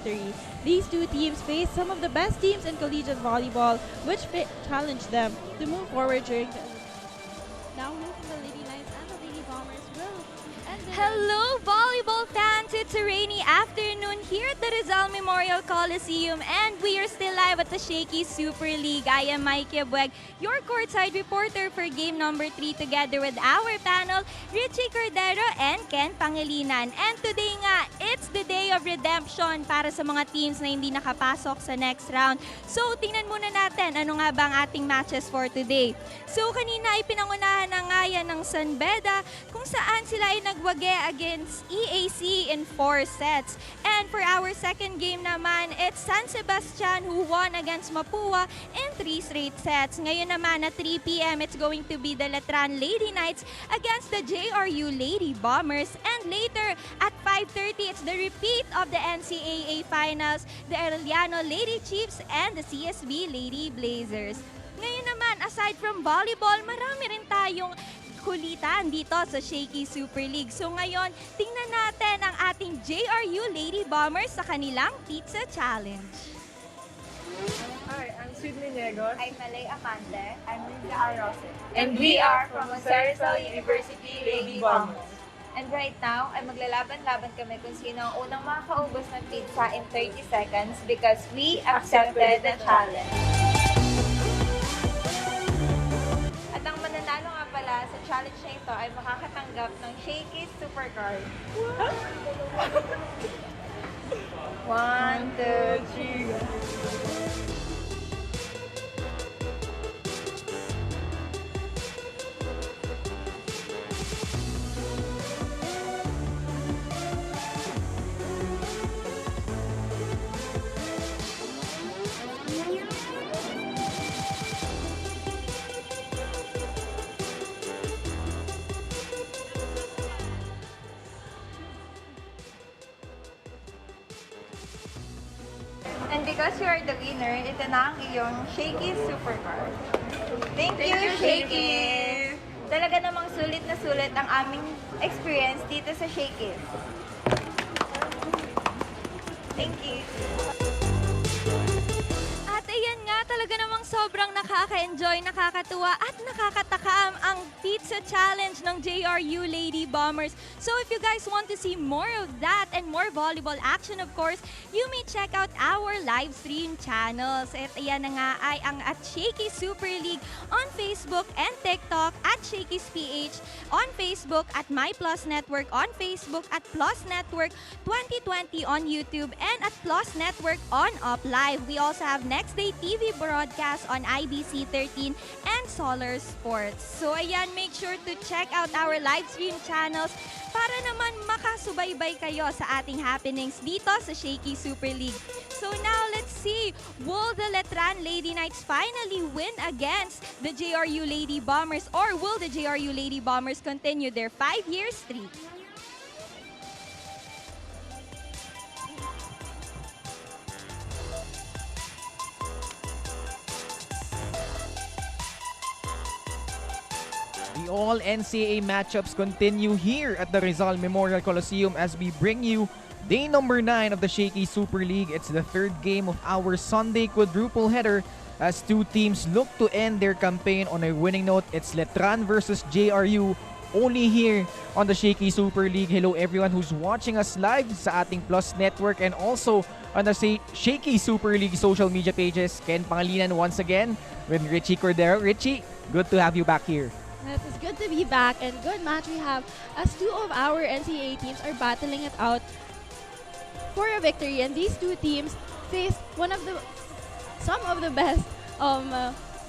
victory. These two teams face some of the best teams in collegiate volleyball, which challenged them to move forward during the now who from the Lady Knights and the Lady Bombers will end the Hello, volleyball fans! It's a rainy afternoon here at the Rizal Memorial Coliseum, and we are still live at the Shakeys Super League. I am Mikey Abueg, your courtside reporter for game number 3, together with our panel, Richie Cordero and Ken Pangilinan. And today nga, it's the day of redemption para sa mga teams na hindi nakapasok sa next round. So, tingnan muna natin ano nga ba ang ating matches for today. So, kanina ay pinangunahan na nga yan ng San Beda kung saan sila ay nagwage against EAC in 4 sets. And for our second game naman, it's San Sebastian who won against Mapua in 3 straight sets. Ngayon naman at 3 p.m., it's going to be the Letran Lady Knights against the JRU Lady Bombers. And later at 5:30, it's the repeat of the NCAA Finals, the Arellano Lady Chiefs and the CSB Lady Blazers. Ngayon naman, aside from volleyball, marami rin tayong kulitan dito sa Shakey Super League. So ngayon, tingnan natin ang ating JRU Lady Bombers sa kanilang Pizza Challenge. Hi, I'm Sydney Negos. I'm Malay Amande. I'm Linda Arrosin. And we are from Rizal University Lady Bombers. And right now, ay maglalaban-laban kami kung sino ang unang makakaubos ng pizza in 30 seconds because we accepted the challenge. At ang mananalo nga pala sa challenge na ito ay makakatanggap ng Shakeys Supercard. 1, 2, 3. And because you are the winner, ito na ang iyong Shakeys Supercard. Thank you, Shakeys! Talaga namang sulit na sulit ang aming experience dito sa Shakeys. Thank you! At ayan nga, talaga namang sobrang nakaka-enjoy, nakakatuwa at nakakatakam ang Pizza Challenge ng JRU Lady Bombers. So if you guys want to see more of that and more volleyball action, of course, you may check out our live stream channels. At ayan na nga ay ang at Shakey Super League on Facebook and TikTok, at Shakeys PH on Facebook, at My Plus Network on Facebook, at Plus Network 2020 on YouTube, and at Plus Network on Up Live. We also have Next Day TV broadcast on IBC 13 and Solar Sports. So ayan, make sure to check out our live stream channels para naman makasubaybay kayo sa ating happenings dito sa Shakey Super League. So now, let's see, will the Letran Lady Knights finally win against the JRU Lady Bombers, or will the JRU Lady Bombers continue their 5-year streak? The all NCAA matchups continue here at the Rizal Memorial Coliseum as we bring you day number 9 of the Shakey Super League. It's the third game of our Sunday quadruple header as two teams look to end their campaign on a winning note. It's Letran versus JRU, only here on the Shakey Super League. Hello everyone who's watching us live sa ating Plus Network and also on the Shakey Super League social media pages. Ken Pangilinan once again with Richie Cordero. Richie, good to have you back here. Yes, it's good to be back, and good match we have as two of our NCAA teams are battling it out for a victory, and these two teams face some of the best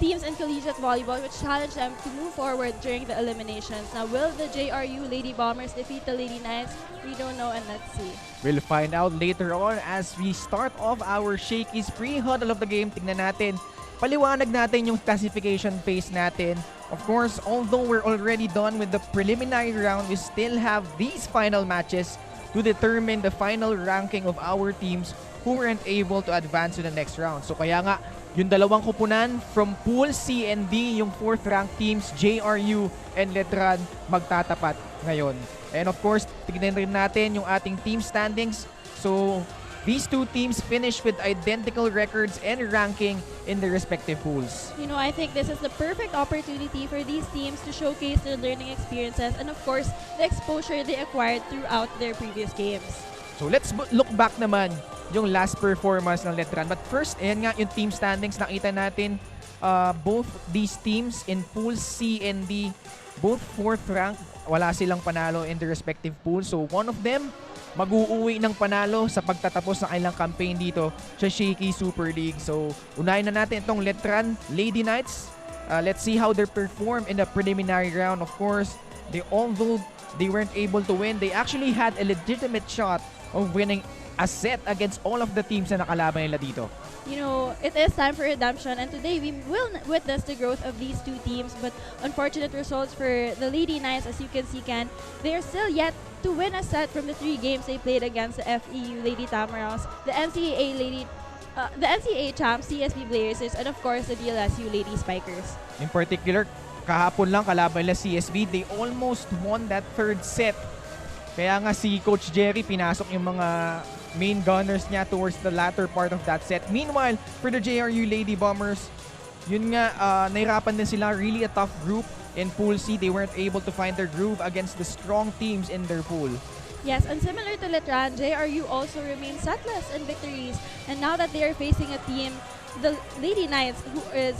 teams in collegiate volleyball, which challenge them to move forward during the eliminations. Now, will the JRU Lady Bombers defeat the Lady Knights? We don't know, and let's see. We'll find out later on as we start off our Shakeys pre-huddle of the game. Tingnan natin, paliwanag natin yung classification phase natin. Of course, although we're already done with the preliminary round, we still have these final matches to determine the final ranking of our teams who weren't able to advance to the next round. So kaya nga, yung dalawang kupunan from Pool C and D, yung 4th ranked teams, JRU and Letran, magtatapat ngayon. And of course, tignan rin natin yung ating team standings. So, These two teams finished with identical records and ranking in their respective pools. You know, I think this is the perfect opportunity for these teams to showcase their learning experiences and of course, the exposure they acquired throughout their previous games. So let's look back naman yung last performance ng Letran. But first, ayan nga yung team standings. Nakita natin both these teams in pools C and D, both 4th rank. Wala silang panalo in their respective pools. So one of them mag-uuwi ng panalo sa pagtatapos ng kanilang campaign dito sa Shakey Super League. So unahin na natin itong Letran Lady Knights. Let's see how they perform in the preliminary round. Of course, although they weren't able to win, they actually had a legitimate shot of winning a set against all of the teams na nakalaban nila dito. You know, it is time for redemption and today we will witness the growth of these two teams, but unfortunate results for the Lady Knights. As you can see, Ken, they are still yet to win a set from the 3 games they played against the FEU Lady Tamarals, the NCAA champs CSB Blazers, and of course the DLSU Lady Spikers. In particular, kahapon lang kalaban nila CSB, they almost won that 3rd set. Kaya nga si Coach Jerry pinasok yung mga main gunners niya towards the latter part of that set. Meanwhile, for the JRU Lady Bombers, yun nga, nahirapan din sila. Really a tough group in Pool C. They weren't able to find their groove against the strong teams in their pool. Yes, and similar to Letran, JRU also remains setless in victories. And now that they are facing a team, the Lady Knights, who is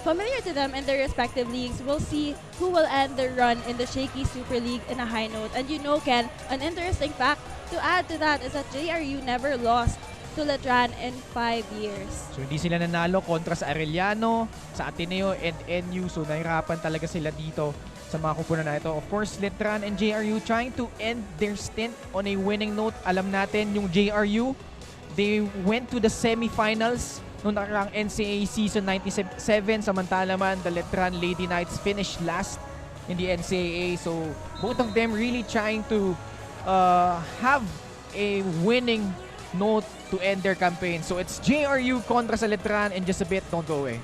familiar to them in their respective leagues, we'll see who will end their run in the Shaky Super League in a high note. And you know, Ken, an interesting fact to add to that is that JRU never lost to Letran in 5 years. So hindi sila nanalo kontra sa Arellano, sa Ateneo, and NU. So nahirapan talaga sila dito sa mga kupunan na ito. Of course, Letran and JRU trying to end their stint on a winning note. Alam natin yung JRU, they went to the semifinals noong nakaraang NCAA season 97, samantala man the Letran Lady Knights finished last in the NCAA. So both of them really trying to have a winning note to end their campaign. So it's JRU kontra sa Letran in just a bit. Don't go away.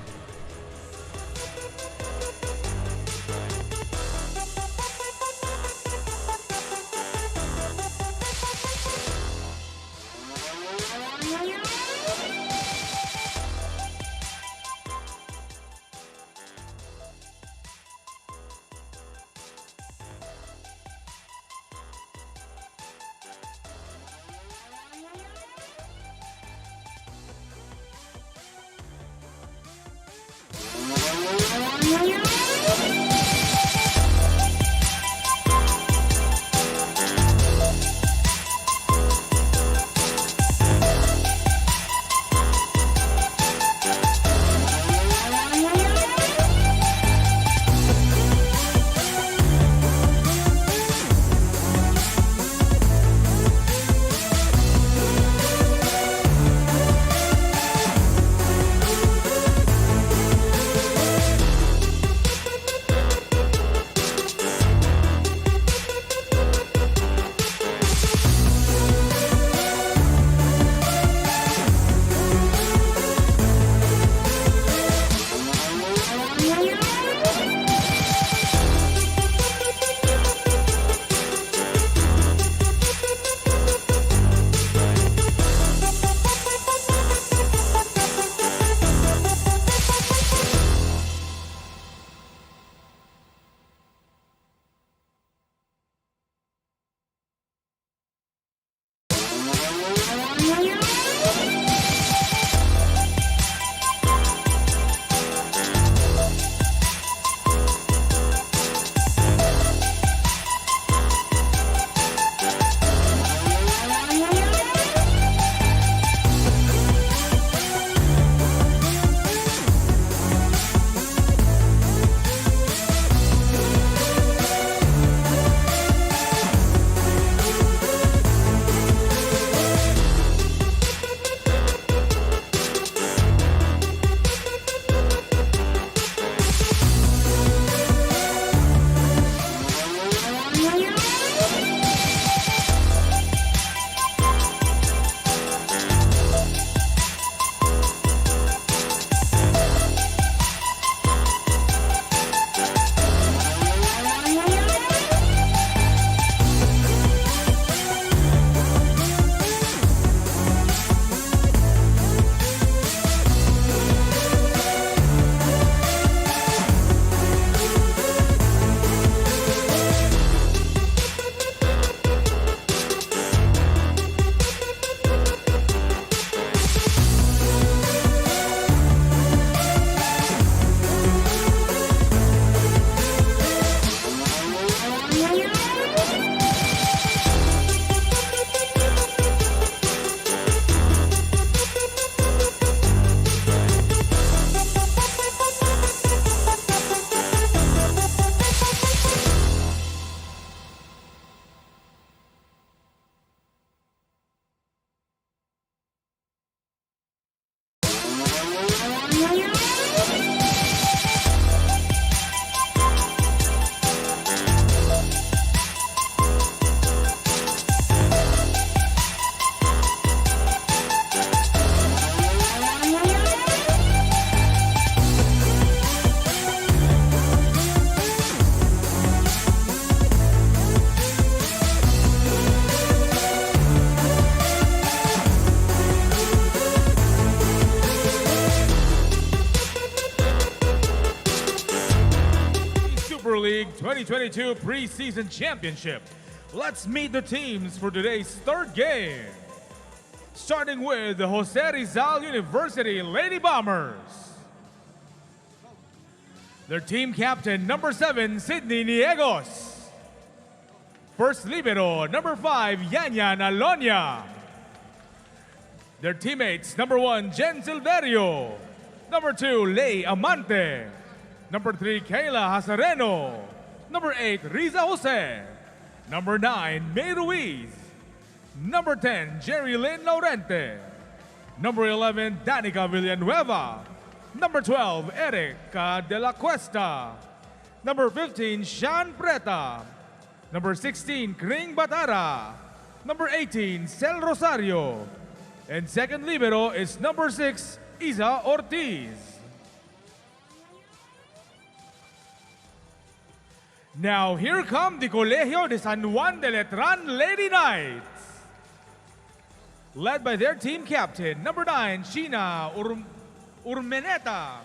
League 2022 Preseason Championship. Let's meet the teams for today's third game. Starting with the Jose Rizal University Lady Bombers. Their team captain, number 7, Sydney Niegos. First libero, number 5, Yanyan Alonia. Their teammates, number 1, Jen Silverio. Number 2, Lei Amante. Number 3, Kayla Hazareno. Number 8, Riza Jose. Number 9, May Ruiz. Number 10, Jerry Lynn Laurente. Number 11, Danica Villanueva. Number 12, Erica De La Cuesta. Number 15, Sean Preta. Number 16, Kring Batara. Number 18, Cel Rosario. And second libero is number 6, Isa Ortiz. Now here come the Colegio de San Juan de Letran Lady Knights. Led by their team captain, number 9, Sheena Urmeneta.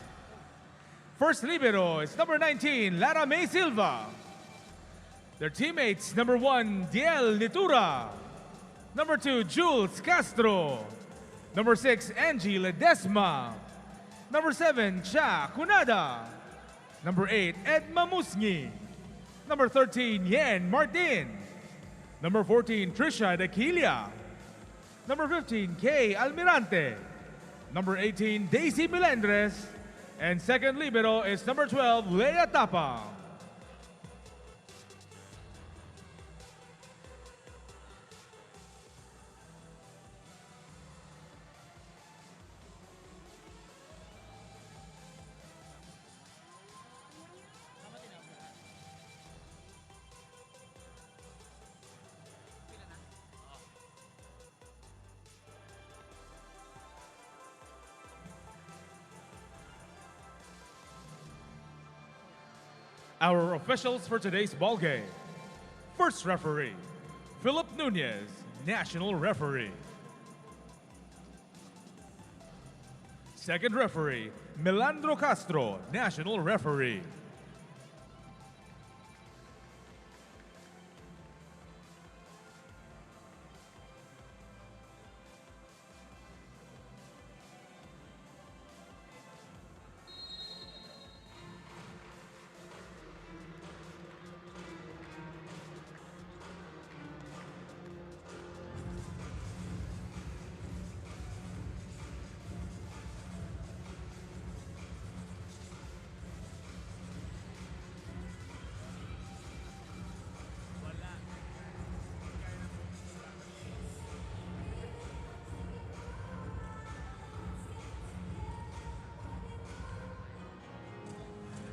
First libero is number 19, Lara May Silva. Their teammates, number 1, Diel Nitura. Number 2, Jules Castro. Number 6, Angie Ledesma. Number 7, Cha Cunada. Number 8, Edma Musngi. Number 13, Yen Martin. Number 14, Trisha Dequilia. Number 15, Kay Almirante. Number 18, Daisy Melendres. And second libero is number 12, Leia Tapa. Our officials for today's ball game. First referee, Philip Nunez, national referee. Second referee, Melandro Castro, national referee.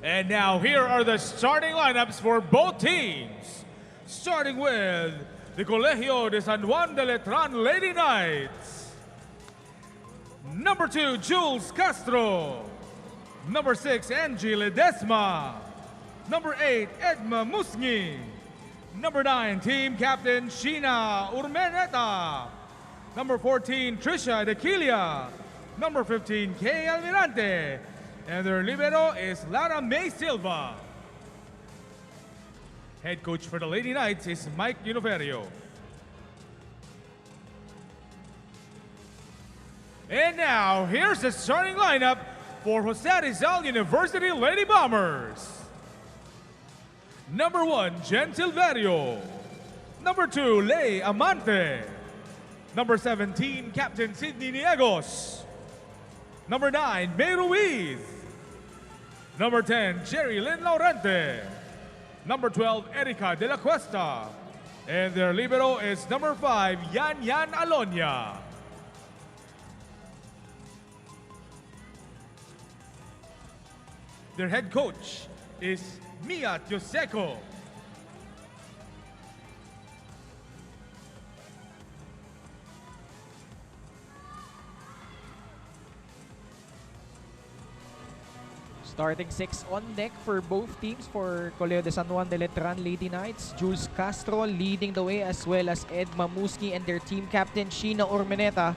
And now here are the starting lineups for both teams. Starting with the Colegio de San Juan de Letran Lady Knights. Number 2, Jules Castro. Number 6, Angie Ledesma. Number 8, Edma Musngi. Number 9, team captain Sheena Urmeneta. Number 14, Trisha Dequilia. Number 15, Kay Almirante. And their libero is Lara May Silva. Head coach for the Lady Knights is Mike Uniferio. And now, here's the starting lineup for Jose Rizal University Lady Bombers. Number 1, Jen Silverio. Number 2, Lei Amante. Number 17, Captain Sydney Niegos. Number 9, May Ruiz. Number 10, Jerry Lynn Laurente. Number 12, Erica De La Cuesta. And their libero is number 5, Yanyan Alonia. Their head coach is Mia Tioseco. Starting 6 on deck for both teams for Colegio de San Juan de Letran Lady Knights. Jules Castro leading the way, as well as Edma Musngi and their team captain Sheena Urmeneta.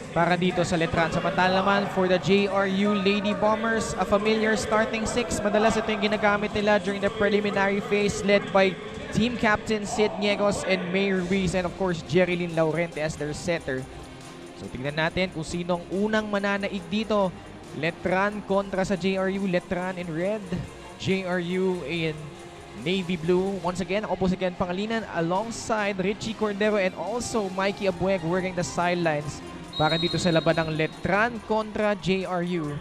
para dito sa Letran. Samantala naman for the JRU Lady Bombers, a familiar starting six. Madalas ito yung ginagamit nila during the preliminary phase, led by team captain Sid Niegos and May Ruiz, and of course Jerilyn Laurente as their setter. So tignan natin kung sinong unang mananaig dito. Letran kontra sa JRU. Letran in red, JRU in navy blue. Once again, ako po si Ken Pangalinan alongside Richie Cordero and also Mikey Abueg working the sidelines para dito sa laban ng Letran kontra JRU.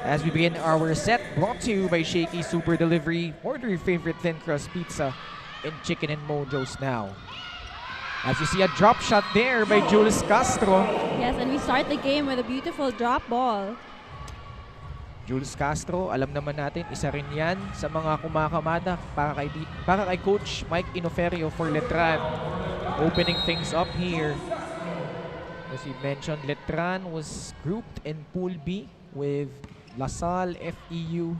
As we begin our set, brought to you by Shakeys Super Delivery. Order your favorite thin crust pizza and chicken and mojos now. As you see a drop shot there by Jules Castro. Yes, and we start the game with a beautiful drop ball. Jules Castro, alam naman natin, isa rin yan sa mga kumakamada para kay Coach Mike Inoferio for Letran. Opening things up here. As we mentioned, Letran was grouped in Pool B with LaSalle, FEU,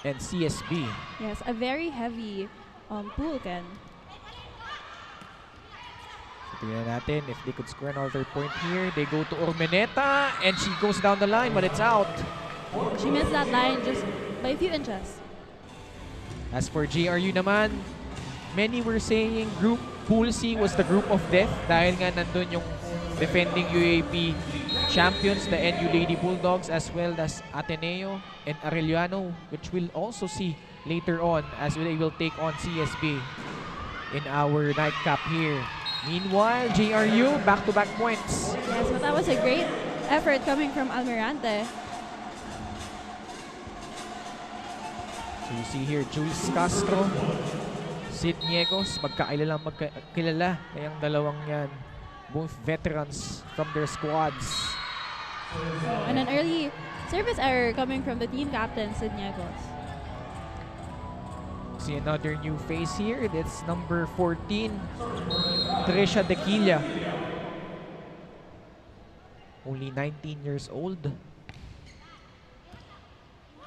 and CSB. Yes, a very heavy pool, Ken. So, tingnan natin if they could score another point here. They go to Ormeneta, and she goes down the line, but it's out. She missed that line just by a few inches. As for JRU naman, many were saying Pool C was the group of death dahil nga nandun yung defending UAP champions, the NU Lady Bulldogs, as well as Ateneo and Arellano, which we'll also see later on as they will take on CSB in our nightcap here. Meanwhile, JRU back-to-back points. Yes, but that was a great effort coming from Almirante. So you see here, Jules Castro, Sid Niegos, magkakilala ngayong dalawang yan. Both veterans from their squads. And an early service error coming from the team captain, Sid Niegos. See another new face here. That's number 14, Trisha Dequilla. Only 19 years old.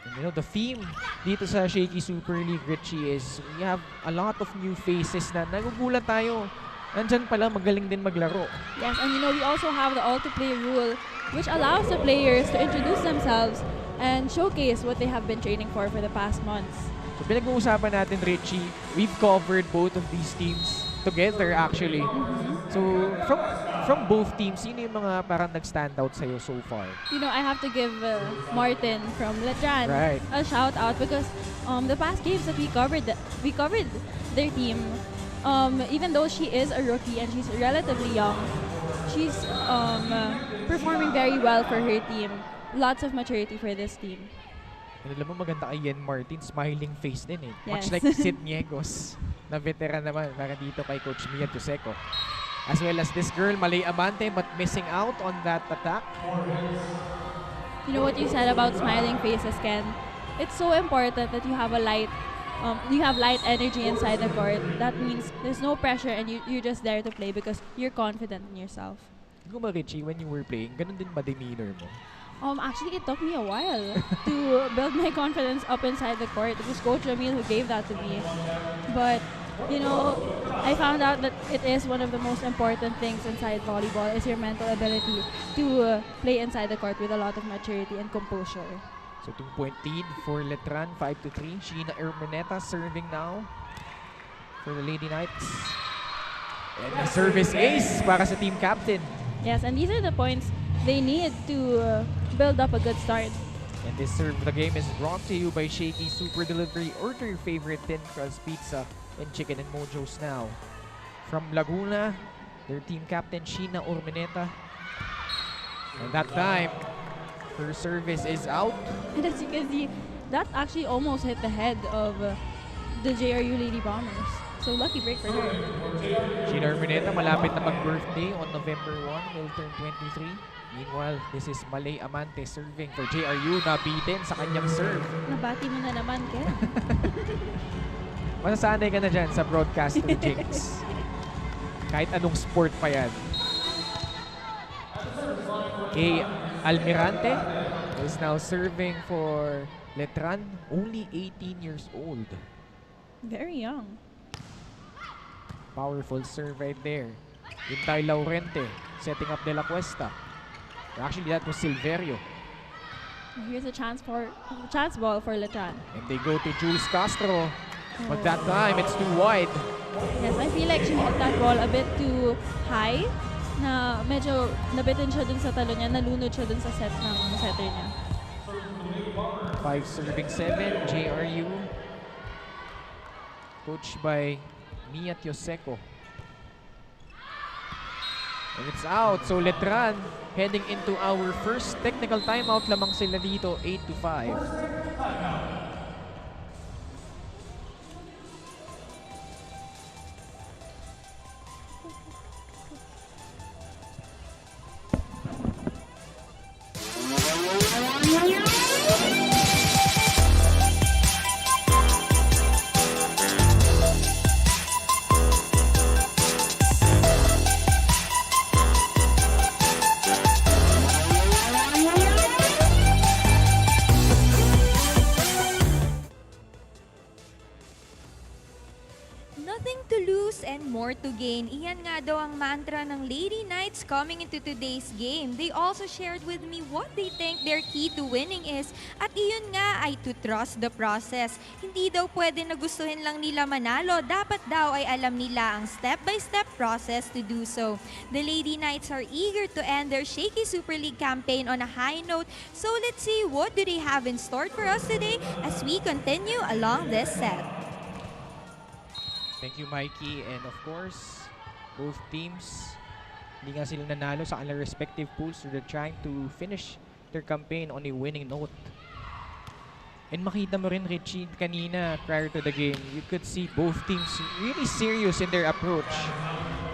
And you know, the theme dito sa Shaky Super League, Richie, is we have a lot of new faces na nagugulat tayo. Nandyan pala, magaling din maglaro. Yes, and you know, we also have the all-to-play rule, which allows the players to introduce themselves and showcase what they have been training for the past months. So pinag-uusapan natin, Richie, we've covered both of these teams together actually. So from both teams, sino yung mga parang nag-stand out sa'yo so far? You know, I have to give Martin from Letran a shout out because the past games that we covered their team. Even though she is a rookie and she's relatively young, she's performing very well for her team. Lots of maturity for this team. And alam mo, maganda kay Yen Martin, smiling face din eh. Yes. Much like Sid Niegos, na veteran naman para dito kay Coach Mia Joseco. As well as this girl, Malay Amante, but missing out on that attack. You know what you said about smiling faces, Ken? It's so important that you have a light energy inside the court. That means there's no pressure and you're just there to play because you're confident in yourself. Ikaw ba, Richie, when you were playing, ganun din ba demeanor mo? Actually, it took me a while to build my confidence up inside the court. It was Coach Ramil who gave that to me. But, you know, I found out that it is one of the most important things inside volleyball is your mental ability to play inside the court with a lot of maturity and composure. So 2-point lead for Letran, 5-3. Sheena Ermeneta serving now for the Lady Knights. And the service ace para sa team captain. Yes, and these are the points they need to build up a good start. And this serve of the game is brought to you by Shaky Super Delivery. Order your favorite thin crust pizza and chicken and mojos now. From Laguna, their team captain Sheena Urmeneta. And that time, her service is out. And as you can see, that actually almost hit the head of the JRU Lady Bombers. So lucky break for her. Sheena Urmeneta malapit na mag-birthday on November 1, will turn 23. Meanwhile, this is Malay Amante serving for JRU, nabitin sa kanyang serve. Nabati mo na naman, Ken. Masasanay ka na dyan sa broadcaster jinx. Kahit anong sport pa yan. Okay, Almirante is now serving for Letran, only 18 years old. Very young. Powerful serve right there. Hintay Laurente setting up De La Cuesta. Actually, that was Silverio. Here's a chance ball for Letran. And they go to Jules Castro. But that time, it's too wide. Yes, I feel like she hit that ball a bit too high na medyo nabitin siya dun sa talo niya, nalunod siya dun sa set ng setter niya. 5 serving 7, JRU. Coached by Mia Tioseco. And it's out. So Letran heading into our first technical timeout lamang sila dito, 8-5. Nothing to lose and more to gain. Iyan nga daw ang mantra ng Lady Knights coming into today's game. They also shared with me what they think their key to winning is. At iyon nga ay to trust the process. Hindi daw pwede na gustuhin lang nila manalo. Dapat daw ay alam nila ang step-by-step process to do so. The Lady Knights are eager to end their Shaky Super League campaign on a high note. So let's see what do they have in store for us today as we continue along this set. Thank you, Mikey. And of course, both teams, hindi nga sila nanalo sa kanilang respective pools, so they're trying to finish their campaign on a winning note. And makita mo rin, Richie, kanina prior to the game, you could see both teams really serious in their approach.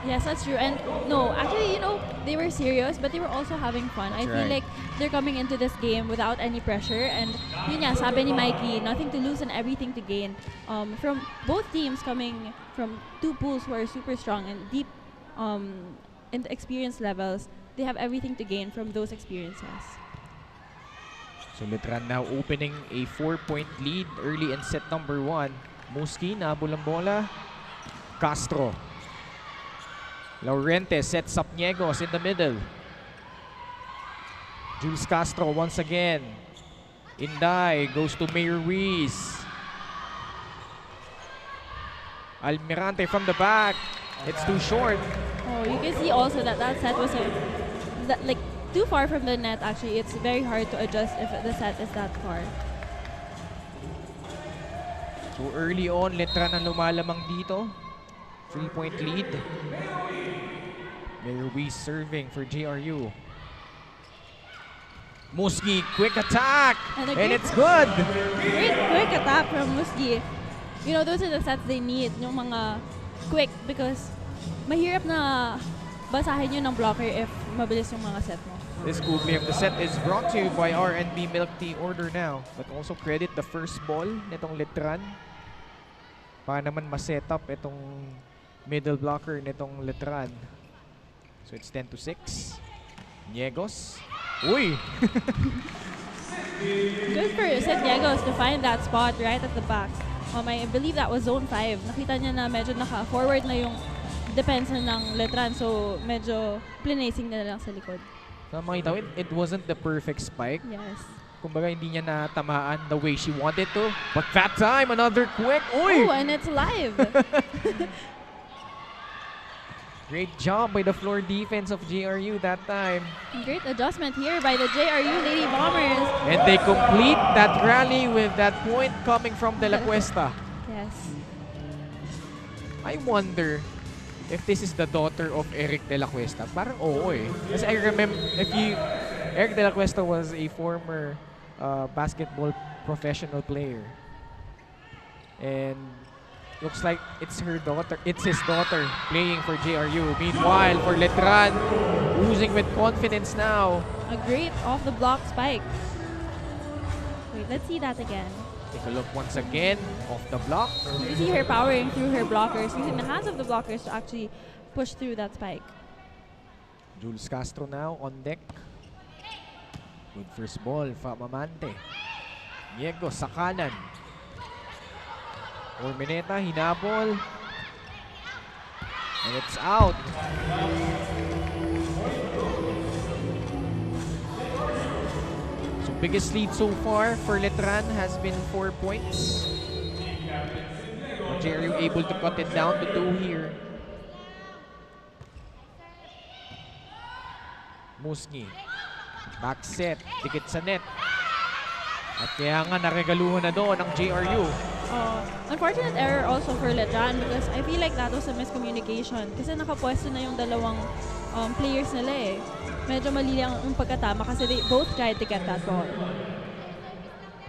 Yes, that's true. And no, actually, they were serious, but they were also having fun. I feel like they're coming into this game without any pressure. And yun nga, sabi ni Mikey, nothing to lose and everything to gain. From both teams coming from two pools who are super strong and deep in the experience levels, they have everything to gain from those experiences. So Letran now opening a 4-point lead early in set number 1. Muski, nabol ang bola. Castro. Laurente sets up Niegos in the middle. Jules Castro once again. Inday goes to Mayor Ruiz. Almirante from the back. It's too short. Oh, you can see also that set was too far from the net. Actually, it's very hard to adjust if the set is that far. So early on, Letran ang lumalamang dito. 3-point lead. Mayor Ruiz serving for JRU. Muski, quick attack! And it's good! Great quick attack from Muski. Those are the sets they need, yung mga quick, because mahirap na basahin yun ng blocker if mabilis yung mga set mo. This cool play of the set is brought to you by R&B Milk Tea. Order now. But also credit the first ball nitong Letran. Para naman ma-set up itong middle blocker nitong Letran. So it's 10-6. Niegos. Uy! Good for Sid Niegos to find that spot right at the back. I believe that was zone 5. Nakita niya na medyo naka-forward na yung defense ng Letran. So medyo plinacing na lang sa likod. So makita, it wasn't the perfect spike. Yes. Kumbaga hindi niya natamaan the way she wanted to. But that time, another quick. Uy! Oh, and it's live. Great job by the floor defense of JRU that time. Great adjustment here by the JRU Lady Bombers. And they complete that rally with that point coming from De La Cuesta. Yes. I wonder if this is the daughter of Eric De La Cuesta. Parang oo eh. Kasi I remember, Eric De La Cuesta was a former basketball professional player. And looks like it's her daughter. It's his daughter playing for JRU. Meanwhile, for Letran, oozing with confidence now. A great off-the-block spike. Wait, let's see that again. Take a look once again. Off the block. You see her powering through her blockers, using the hands of the blockers to actually push through that spike. Jules Castro now on deck. Good first ball, Famamante. Diego sa kanan. Ormeneta, hinabol. And it's out. So biggest lead so far for Letran has been 4 points. JRU able to cut it down to 2 here. Musngi. Back set. Dikit sa net. At kaya nga naregaluhan na doon ang JRU. Unfortunate error also for Letran because I feel like that was a miscommunication. Kasi nakapwesto na yung dalawang players nila eh. Medyo mali lang ang pagkatama kasi they both tried to get that ball.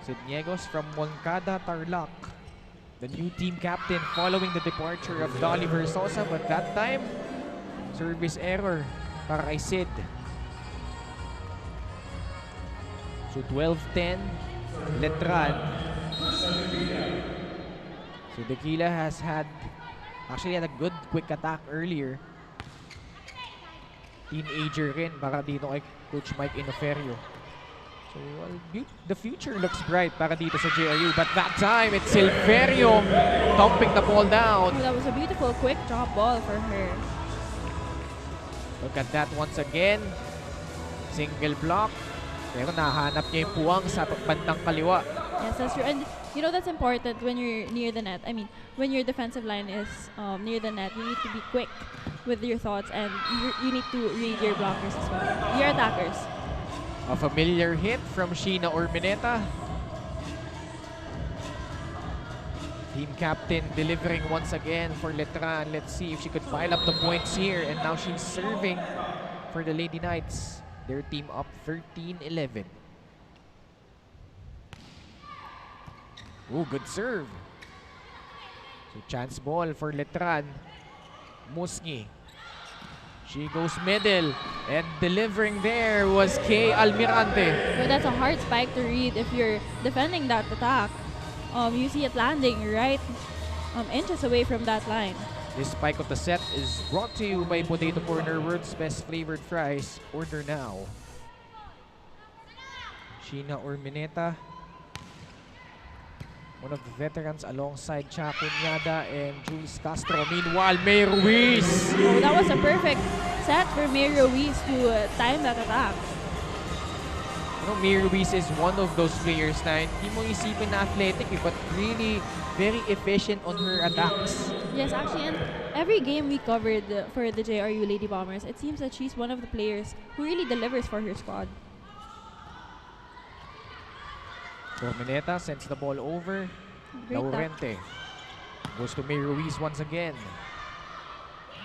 Sidniegos from Moncada, Tarlac. The new team captain following the departure of Dolly Versosa, but that time, service error para kay Sid. So 12-10, Letran. So Tequila has actually had a good quick attack earlier. Teenager rin para dito kay Coach Mike Inoferio. So the future looks bright para dito sa JRU, but that time it's Silverio dumping the ball down. That was a beautiful quick drop ball for her. Look at that once again. Single block. Pero nahanap niya yung puwang sa bandang kaliwa. Yes, that's true. And you know that's important when you're near the net. I mean, when your defensive line is near the net, you need to be quick with your thoughts and you need to read your blockers as well. Your attackers. A familiar hit from Sheena Urmeneta. Team captain delivering once again for Letran. Let's see if she could pile up the points here. And now she's serving for the Lady Knights. Their team up 13-11. Oh, good serve. So chance ball for Letran. Musngi. She goes middle, and delivering there was Kay Almirante. So that's a hard spike to read if you're defending that attack. You see it landing right inches away from that line. This spike of the set is brought to you by Potato Corner, world's best flavored fries. Order now. Sheena Urmeneta, one of the veterans alongside Chaco Nyada and Jules Castro. Meanwhile, May Ruiz. Oh, that was a perfect set for May Ruiz to time that attack. You know, May Ruiz is one of those players na hindi mo isipin na athletic but really very efficient on her attacks. Yes, actually, and every game we covered for the JRU Lady Bombers, it seems that she's one of the players who really delivers for her squad. Urmeneta sends the ball over. Great Laurente goes to May Ruiz once again.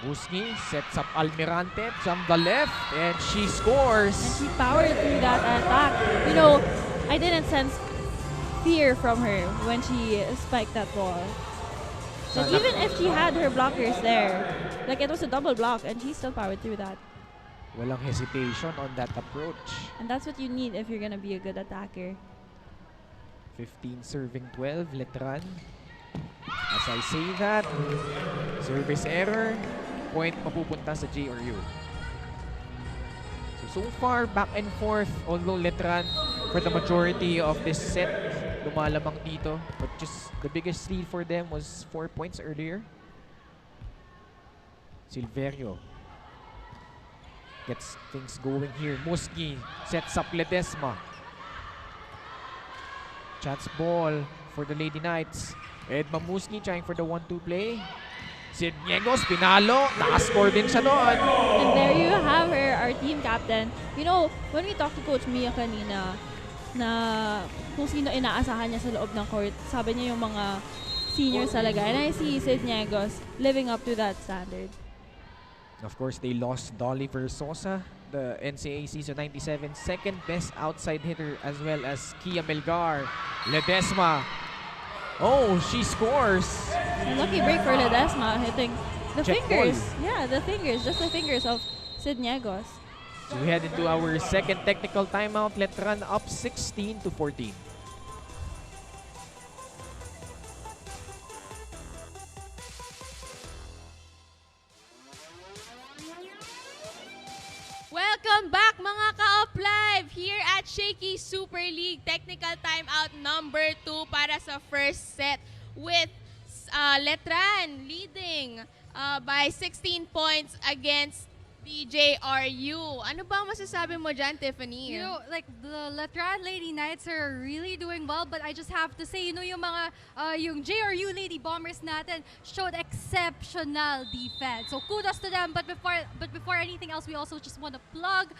Busni sets up Almirante from the left and she scores. And she powered through that attack. You know, I didn't sense fear from her when she spiked that ball. But even if she had her blockers there, like it was a double block and she still powered through that. Walang hesitation on that approach. And that's what you need if you're gonna be a good attacker. 15 serving 12, Letran. As I say that, service error, point mapupunta sa JRU. So far, back and forth, although Letran, for the majority of this set, lumalamang dito. But just the biggest lead for them was 4 points earlier. Silverio gets things going here. Musngi sets up Ledesma. Chance ball for the Lady Knights. Edma Musngi trying for the 1-2 play. Sidniegos, pinalo. Nakascore din siya doon. And there you have her, our team captain. You know, when we talked to Coach Mia kanina, na kung sino inaasahan niya sa loob ng court, sabi niya yung mga seniors talaga. And I see Sidniegos living up to that standard. Of course, they lost Dolly Versosa, the NCAA Season 97 second best outside hitter, as well as Kia Melgar. Ledesma. Oh, she scores. A lucky break for Ledesma, hitting the Check fingers. ball. Yeah, the fingers, just the fingers of Sidniegos. So we head into our second technical timeout. Letran up 16-14. Welcome back mga ka-up live here at Shakeys Super League Technical Timeout number 2 para sa first set with Letran leading by 16 points against the JRU. Ano ba ang masasabi mo dyan, Tiffany? You know, like the Letran Lady Knights are really doing well, but I just have to say, you know, yung mga yung JRU Lady Bombers natin showed exceptional defense. So kudos to them. But before anything else, we also just want to plug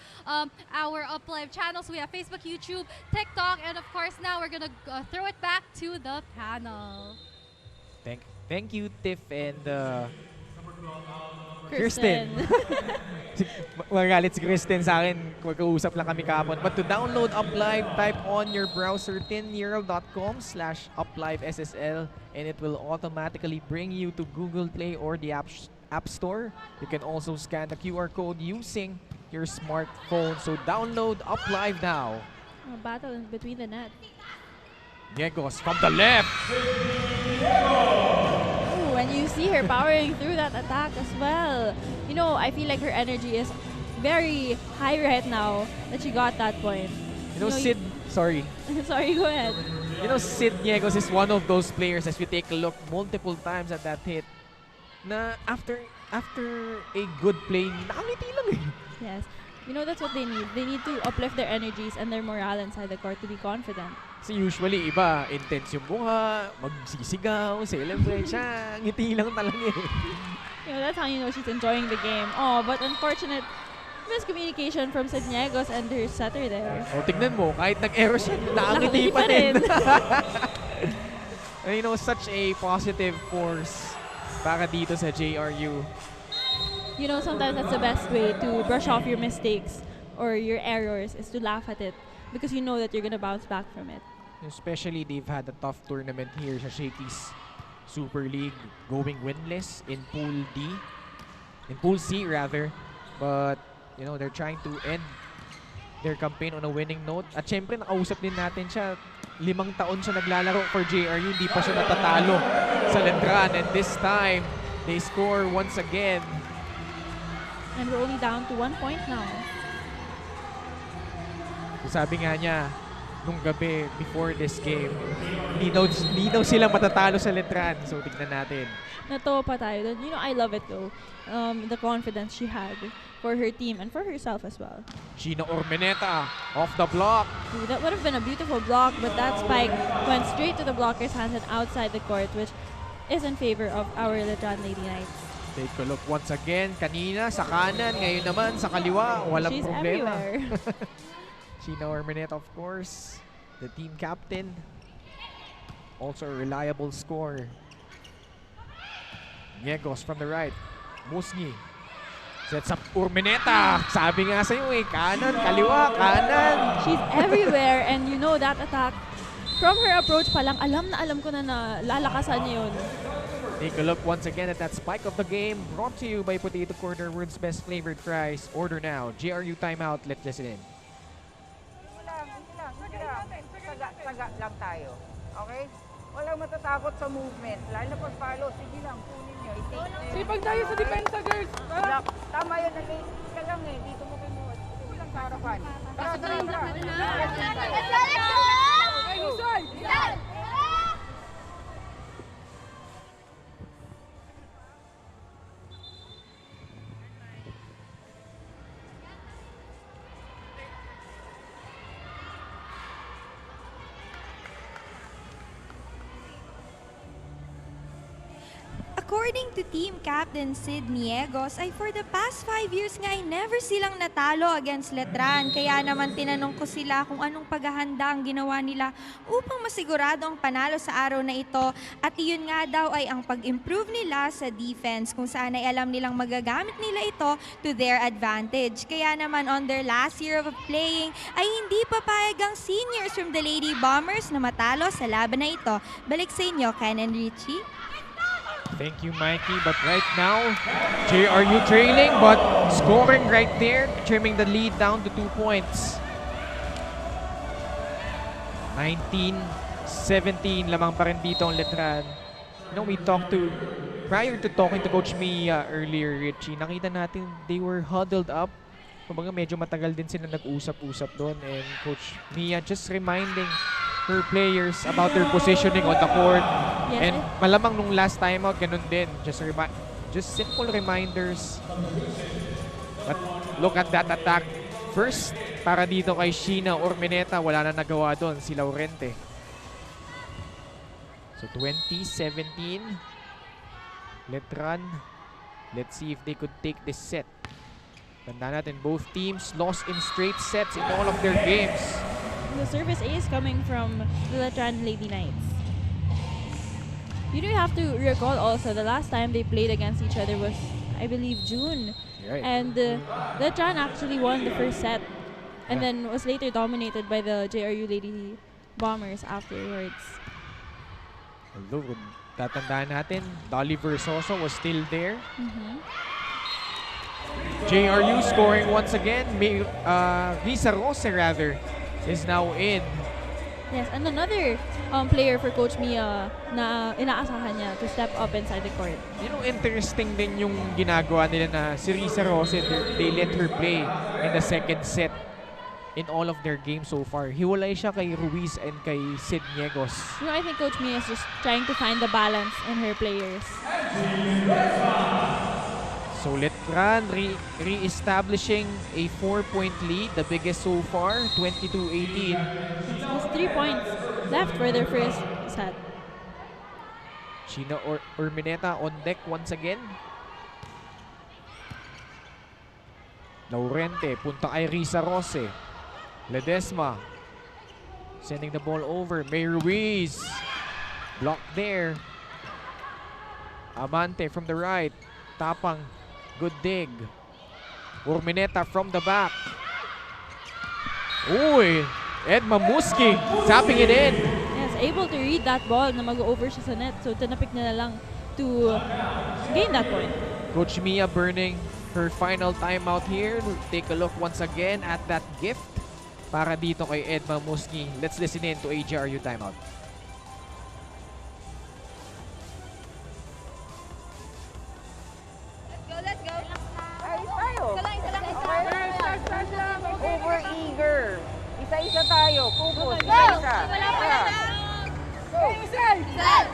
our Up Live channels. We have Facebook, YouTube, TikTok, and of course now we're gonna throw it back to the panel. Thank you, Tiff and Kristen. Magalit si Kristen sa akin. Magkausap lang kami kahapon. But to download UpLive, type on your browser tinyero.com/uplivessl and it will automatically bring you to Google Play or the App Store. You can also scan the QR code using your smartphone. So download UpLive now. A battle between the net. Diegos from the left. Ooh, and you see her powering through that attack as well. You know, I feel like her energy is very high right now that she got that point. You know, Sid, sorry. Sorry, go ahead. You know, Sid Diegos is one of those players, as we take a look multiple times at that hit, na after a good play, nakangiti lang eh. Yes. You know, that's what they need. They need to uplift their energies and their morale inside the court to be confident. Kasi usually, iba, intense yung mukha, magsisigaw, celebrate siya, ngiti lang talaga eh. You know, that's how you know she's enjoying the game. Oh, but unfortunate miscommunication from Sidniegos and her setter there. O, tignan mo, kahit nag-error siya, nakangiti pa rin. You know, such a positive force para dito sa JRU. You know, sometimes that's the best way to brush off your mistakes or your errors is to laugh at it because you know that you're gonna bounce back from it. Especially, they've had a tough tournament here sa Shakeys Super League, going winless in Pool D. In Pool C, rather. But, you know, they're trying to end their campaign on a winning note. At syempre, nakausap din natin siya. 5 taon siya naglalaro for JRU. Hindi pa siya natatalo sa Letran. And this time, they score once again. And we're only down to 1 point now. Sabi nga niya, nung gabi, before this game, hindi daw sila matatalo sa Letran. So, tignan natin. Natawa pa tayo. You know, I love it though. The confidence she had for her team and for herself as well. Gina Ormeneta off the block. Ooh, that would have been a beautiful block, but that spike went straight to the blocker's hands and outside the court, which is in favor of our Letran Lady Knights. Take a look once again. Kanina sa kanan, ngayon naman sa kaliwa. Walang She's problema. everywhere. Gina Ormeneta, of course, the team captain. Also a reliable scorer. Diegos from the right. Musngi. Sets up Ormeneta. Sabi nga sa'yo eh, kanan, kaliwa, kanan. She's everywhere and you know that attack. From her approach pa lang, alam ko na lalakasan niya yun. Take a look once again at that spike of the game. Brought to you by Potato Corner, world's best flavored fries. Order now. JRU timeout. Let's listen in. Taga lang tayo. Okay? Walang matatakot sa movement. Lalo na pag-follow. Sige lang, kunin nyo. Sipag tayo sa depensa, girls. Tama yun. Ka lang eh. Dito mo kayo mo. Sige lang sa harapan. Tara. According to team captain Sid Niegos, ay for the past 5 years nga ay never silang natalo against Letran. Kaya naman tinanong ko sila kung anong paghahanda ang ginawa nila upang masigurado ang panalo sa araw na ito. At iyon nga daw ay ang pag-improve nila sa defense kung saan ay alam nilang magagamit nila ito to their advantage. Kaya naman on their last year of playing ay hindi papayag ang seniors from the Lady Bombers na matalo sa laban na ito. Balik sa inyo, Ken and Richie. Thank you, Mikey. But right now, JRU trailing, but scoring right there, trimming the lead down to 2 points. 19-17, lamang pa rin dito ang Letran. You know, prior to talking to Coach Mia earlier, Richie, nakita natin they were huddled up. Kumbaga medyo matagal din sila nag-usap-usap doon. And Coach Mia just reminding her players about their positioning on the court. Yes, And malamang nung last time out, ganun din. Just simple reminders. But look at that attack. First, para dito kay Sheena Ormeneta, wala na nagawa doon si Laurente. So 2017, Letran. Let's see if they could take this set. Tanda natin, both teams lost in straight sets in all of their games. the service A is coming from the Letran Lady Knights. You do have to recall also the last time they played against each other was, I believe, June. Right. And Letran actually won the first set and then was later dominated by the JRU Lady Bombers afterwards. Although, tatandaan natin, Dolly Versoso was still there. JRU scoring once again. Risa Rose, rather, is now in. Yes, and another player for Coach Mia na inaasahan niya to step up inside the court. You know, interesting din yung ginagawa nila na si Risa Rose, they let her play in the second set in all of their games so far. Hiwalay siya kay Ruiz and kay Sid Niegos. You know, I think Coach Mia is just trying to find the balance in her players. So Letran re-establishing a 4-point lead, the biggest so far, 22-18. Just 3 points left for their first set. Sheena Ormeneta on deck once again. Laurente, punta kay Risa Rose. Ledesma sending the ball over. May Ruiz blocked there. Amante from the right. Tapang, good dig. Ormeneta from the back. Uy, Ed Mamuski tapping it in. Yes, able to read that ball na mag-over siya sa net. So tinapik nila lang to gain that point. Coach Mia burning her final timeout here. Take a look once again at that gift para dito kay Ed Mamuski. Let's listen in to a JRU timeout. Let's go. Ayos tayo. Start lang. Over-eager. Isa-isa tayo. Focus. Go! Isa-isa. Wala pa Isa. na.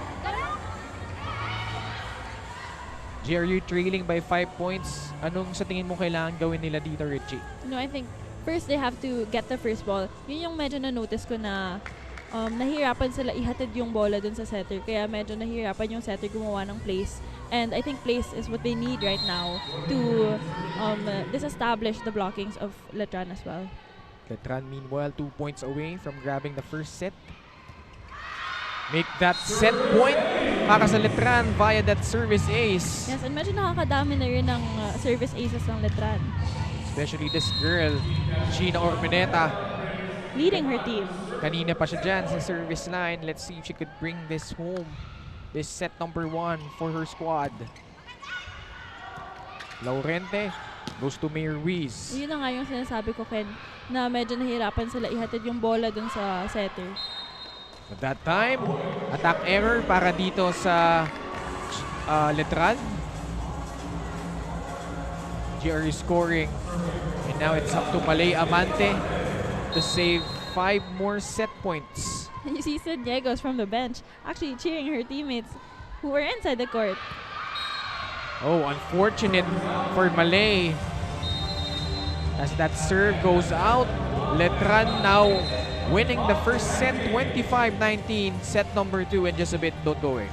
JRU trailing by 5 points. Anong sa tingin mo kailangan gawin nila dito, Richie? No, I think first they have to get the first ball. Yun yung medyo na-notice ko na nahirapan sila ihatid yung bola dun sa setter. Kaya medyo nahirapan yung setter gumawa ng place. And I think place is what they need right now to disestablish the blockings of Letran as well. Letran meanwhile 2 points away from grabbing the first set. Make that set point para sa Letran via that service ace. Yes, and medyo nakakadami na rin ng service aces ng Letran. Especially this girl, Sheena Ormeneta. Leading her team. Kanina pa siya dyan sa service line. Let's see if she could bring this home. This set number 1 for her squad. Laurente goes to May Ruiz. Yun na nga yung sinasabi ko, Ken, na medyo nahirapan sila ihatid yung bola dun sa setter. At that time, attack error para dito sa Letran. JRU scoring. And now it's up to Malay Amante to save 5 more set points. You see Sid Diegos from the bench actually cheering her teammates who were inside the court. Oh, unfortunate for Malay. As that serve goes out, Letran now winning the first set, 25-19. Set number 2 and just a bit don't go away.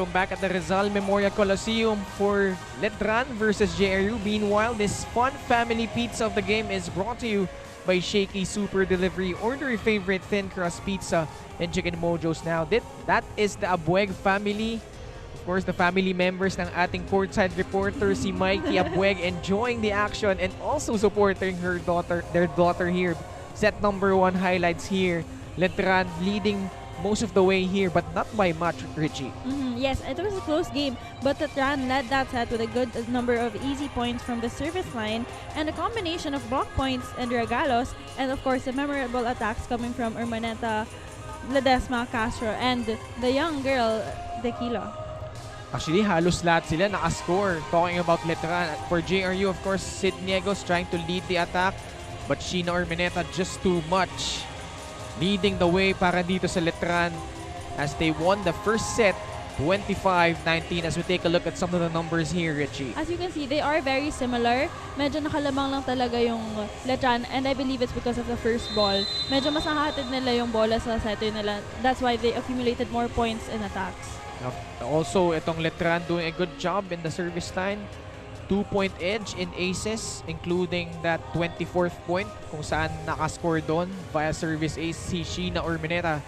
Welcome back at the Rizal Memorial Coliseum for Letran versus JRU. Meanwhile, this fun family pizza of the game is brought to you by Shakey Super Delivery. Order your favorite thin crust pizza and chicken mojos now. That is the Abueg family. Of course, the family members ng ating courtside reporter, si Mikey Abueg, enjoying the action and also supporting their daughter here. Set number 1 highlights here. Letran leading most of the way here, but not by much, Richie. Yes, it was a close game, but Letran led that set with a good number of easy points from the service line and a combination of block points and regalos, and of course the memorable attacks coming from Urmaneta, Ledesma, Castro, and the young girl, Tequila. Actually, halos lahat sila nakascore. Talking about Letran. For JRU, of course, Sid Niegos trying to lead the attack, but Sheena Urmaneta just too much. Leading the way para dito sa Letran as they won the first set 25-19 as we take a look at some of the numbers here, Richie. As you can see, they are very similar. Medyo nakalamang lang talaga yung Letran, and I believe it's because of the first ball. Medyo mas nahatid nila yung bola sa setter nila. That's why they accumulated more points in attacks. Also, itong Letran doing a good job in the service line. 2-point edge in aces, including that 24th point kung saan nakascore doon via service ace si Sheena Urmaneta.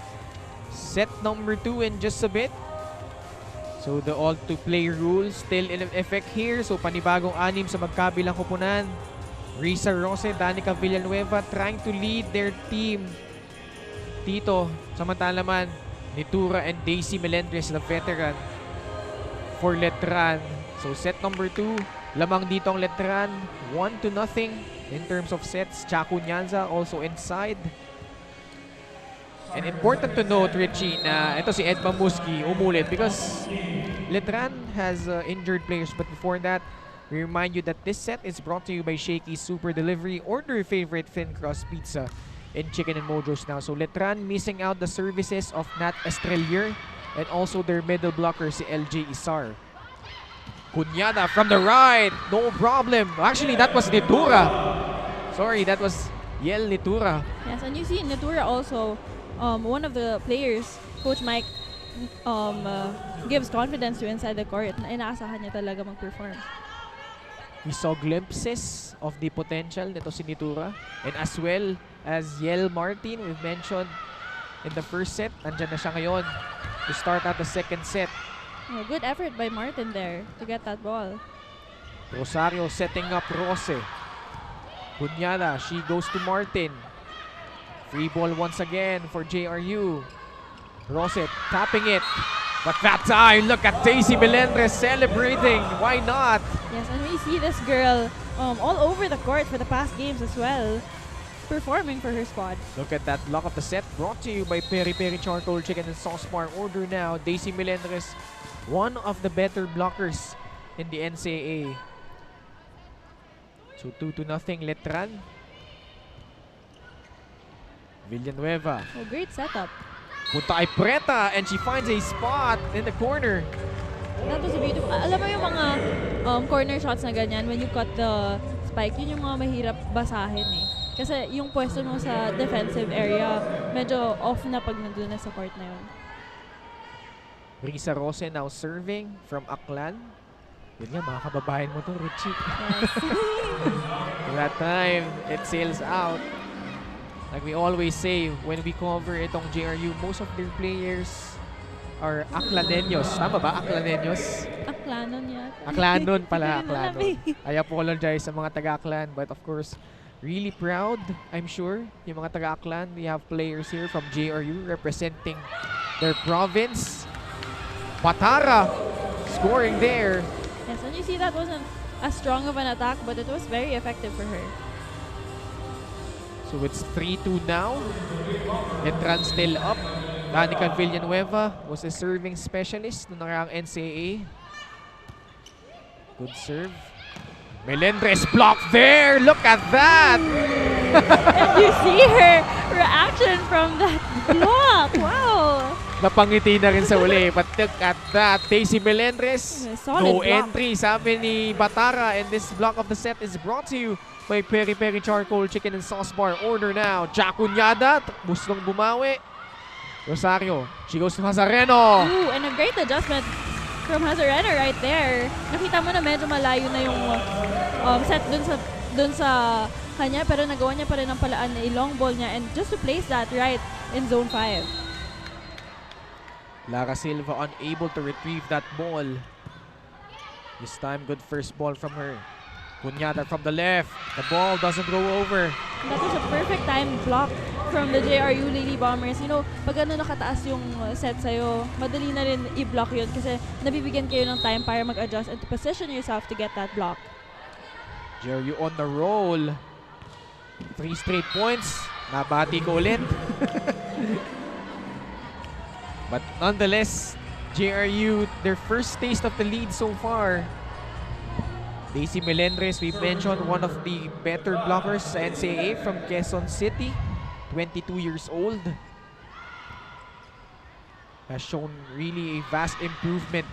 Set number 2 in just a bit. So the all-to-play rule still in effect here. So panibagong 6 sa magkabilang kupunan. Risa Rose, Danica Villanueva trying to lead their team. Dito, samantala naman, Nitura and Daisy Melendres, the veteran for Letran. So set number 2. Lamang dito ang Letran, 1-0 in terms of sets. Chaco Nyanza also inside. And important to note, Richie, na ito si Ed Mamuski umulit because Letran has injured players. But before that, we remind you that this set is brought to you by Shakey Super Delivery. Order your favorite thin crust pizza and chicken and mojos now. So Letran missing out the services of Nat Estrelier and also their middle blocker si LJ Isar. Cunyada from the right, no problem. Actually, that was Nitura. Sorry, that was Yel Nitura. Yes, and you see Nitura also, one of the players, Coach Mike, gives confidence to inside the court. Inaasahan niya talaga mag-perform. We saw glimpses of the potential nito si Nitura. And as well as Yel Martin, we've mentioned in the first set. Andyan na siya ngayon to start out the second set. Oh, good effort by Martin there to get that ball. Rosario setting up Rose. Cunyada, she goes to Martin. Free ball once again for JRU. Rose tapping it. But that time, look at Daisy Melendres celebrating. Why not? Yes, and we see this girl all over the court for the past games as well, performing for her squad. Look at that block of the set brought to you by Peri Peri Charcoal Chicken and Sauce Bar. Order now. Daisy Melendres, one of the better blockers in the NCAA. So 2-0 Letran. Villanueva. Oh, great setup. Punta ay Preta and she finds a spot in the corner. That was a beautiful. Alam mo yung mga corner shots na ganyan, when you cut the spike, yun yung mga mahirap basahin eh. Kasi yung pwesto mo sa defensive area, medyo off na pag nandun na sa court na yun. Risa Rose now serving from Aklan. Yun nga, mga kababayan mo to, Richie. Yes. That time, it sails out. Like we always say, when we cover itong JRU, most of their players are Aklaneños. Tama ba? Aklaneños? Aklanon yata. Aklanon pala, Hindi ko alam Aklanon. eh. I apologize sa mga taga-Aklan, but of course, really proud, I'm sure, yung mga taga-Aklan. We have players here from JRU representing their province. Batara scoring there. Yes, and you see that wasn't as strong of an attack, but it was very effective for her. So it's 3-2 now. Letran still up. Danica Villanueva was a serving specialist noong nakaraang NCAA. Good serve. Melendres block there. Look at that. And you see her reaction from that block. Wow. Napangiti na rin sa uli. But look at that. Daisy Melendres. Solid No block. entry. Sabi ni Batara. And this block of the set is brought to you by Peri Peri Charcoal Chicken and Sauce Bar. Order now. Jacunyada. Gustong bumawi. Rosario. She goes to Hazareno. Ooh, and a great adjustment from Hazarena right there. Nakita mo na medyo malayo na yung set dun sa kanya, pero nagawa niya pa rin ang palaan na i-long ball niya and just to place that right in zone 5. Lara Silva unable to retrieve that ball. This time, good first ball from her. Cunyada from the left. The ball doesn't go over. That was a perfect time block from the JRU Lady Bombers. You know, pag ano nakataas yung set sa'yo, madali na rin i-block yun kasi nabibigyan kayo ng time para mag-adjust and to position yourself to get that block. JRU on the roll. 3 straight points. Nabati ko ulit. But nonetheless, JRU, their first taste of the lead so far. Daisy Melendres, we mentioned, one of the better blockers sa NCAA from Quezon City. 22 years old. Has shown really a vast improvement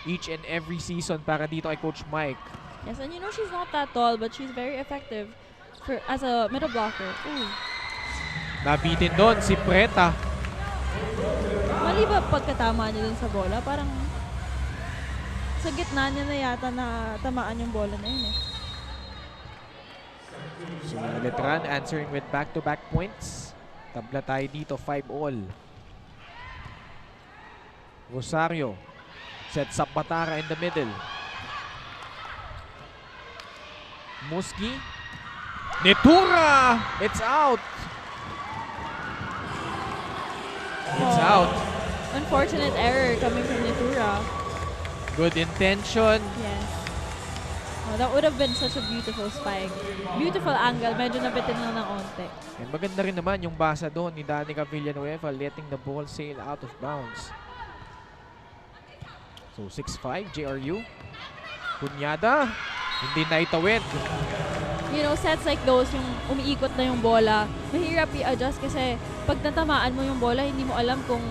each and every season para dito kay Coach Mike. Yes, and you know, she's not that tall, but she's very effective as a middle blocker. Ooh. Nabitin doon si Preta. Mali ba pagkatama niya dun sa bola? Parang sa gitna niya na yata na tamaan yung bola na yun eh. So Letran answering with back-to-back points. Tabla tayo dito, 5-all. Rosario sets up Batara in the middle. Muski. Netura! It's out! It's out. Unfortunate error coming from Netura. Good intention. Yes. Oh, that would have been such a beautiful spike. Beautiful angle. Medyo nabitin lang ng onte. And maganda rin naman yung basa doon ni Danica Villanueva letting the ball sail out of bounds. So 6-5 JRU. Cunyada. Hindi na itawid. You know, sets like those, yung umiikot na yung bola, mahirap i-adjust kasi pag natamaan mo yung bola, hindi mo alam kung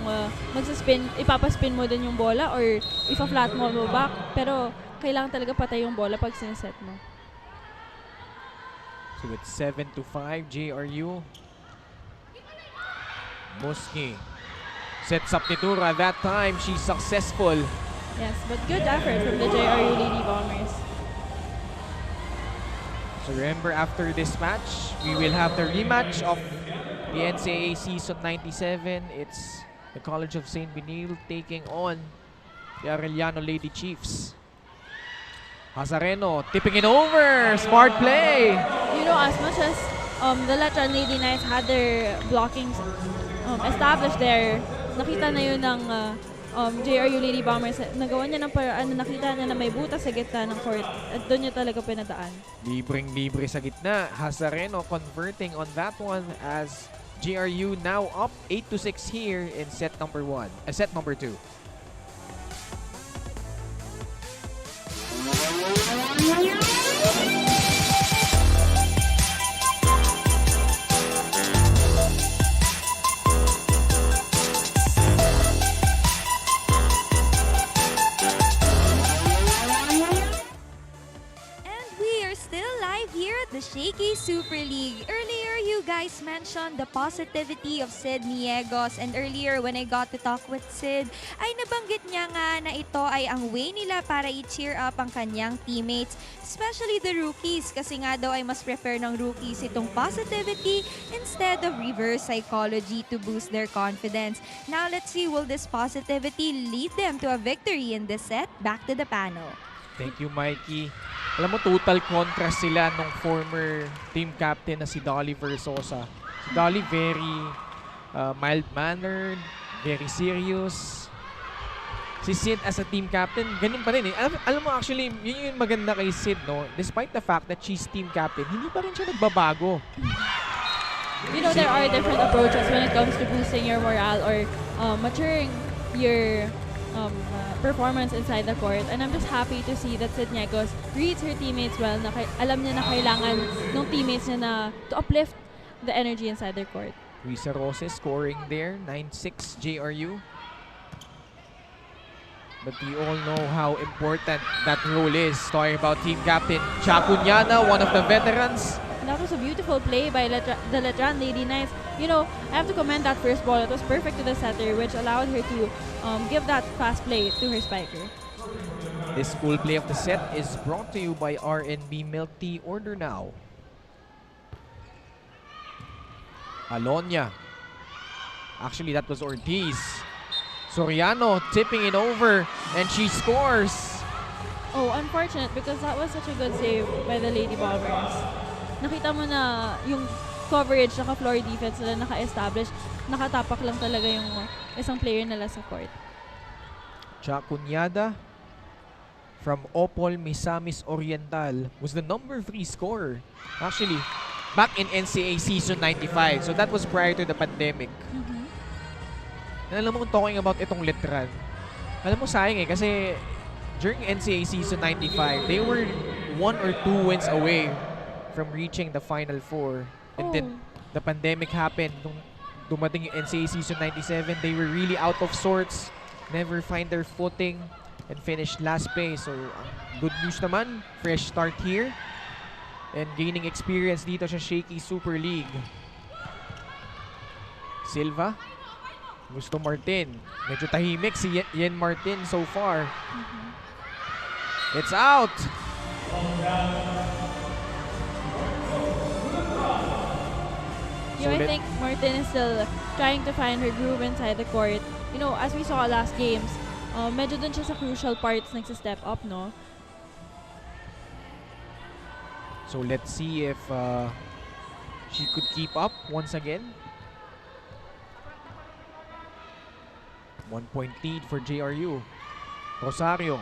ipapaspin mo din yung bola or ipa-flat mo back. Pero kailangan talaga patay yung bola pag sineset mo. So it's 7-5 JRU. Muski sets up Netura. That time, she's successful. Yes, but good effort from the JRU Lady Bombers. So remember, after this match, we will have the rematch of the NCAA Season 97. It's the College of St. Benil taking on the Arellano Lady Chiefs. Hazareno tipping it over. Smart play. You know, as much as the Letran Lady Knights had their blockings established there, nakita na yun ng JRU Lady Bombers. Nagawa niya ng paraan na nakita niya na may butas sa gitna ng court at doon niya talaga pinadaan. Libreng-libre sa gitna. Hazareno converting on that one as JRU now up 8-6 here in set number 2. The Shakeys Super League. Earlier, you guys mentioned the positivity of Sid Niegos, and earlier when I got to talk with Sid, ay nabanggit niya nga na ito ay ang way nila para i-cheer up ang kanyang teammates, especially the rookies, kasi nga daw ay mas prefer ng rookies itong positivity instead of reverse psychology to boost their confidence. Now, let's see, will this positivity lead them to a victory in this set? Back to the panel. Thank you, Mikey. Alam mo, total contrast sila nung former team captain na si Dolly Versosa. Si Dolly, very mild-mannered, very serious. Si Sid as a team captain, ganun pa rin eh. Alam mo, actually, yun yung maganda kay Sid, no? Despite the fact that she's team captain, hindi pa rin siya nagbabago. You know, there are different approaches when it comes to boosting your morale or maturing your performance inside the court, and I'm just happy to see that Sid Niegos reads her teammates well. Alam niya na kailangan ng teammates niya na to uplift the energy inside their court. Risa Roses scoring there, 9-6 JRU. But we all know how important that role is. Talking about team captain Chacunyana, one of the veterans. And that was a beautiful play by the Letran Lady Knights. you know, I have to commend that first ball. It was perfect to the setter, which allowed her to give that fast play to her spiker. This school play of the set is brought to you by R&B Milk Tea. Order now. Alonia. Actually, that was Ortiz. Soriano tipping it over, and she scores. Oh, unfortunate because that was such a good save by the Lady Bombers. Nakita mo na yung coverage, naka-floor defense nila naka-establish. Nakatapak lang talaga yung isang player nila sa court. Chacunyada from Opol Misamis Oriental was the number 3 scorer. Actually, back in NCAA season 95. So that was prior to the pandemic. And alam mo kung talking about itong Letran, alam mo sayang eh kasi during NCAA season 95, they were 1 or 2 wins away from reaching the Final Four. And then the pandemic happened. Nung dumating yung NCAA season 97, they were really out of sorts, never find their footing, and finished last place. So good news naman, fresh start here. And gaining experience dito sa Shakeys Super League. Silva. Gusto Martin. Medyo tahimik si Yen Martin so far. It's out! I think Martin is still trying to find her groove inside the court. You know, as we saw last games, medyo dun siya sa crucial parts nagsa-step up, no? So let's see if she could keep up once again. 1-point lead for JRU. Rosario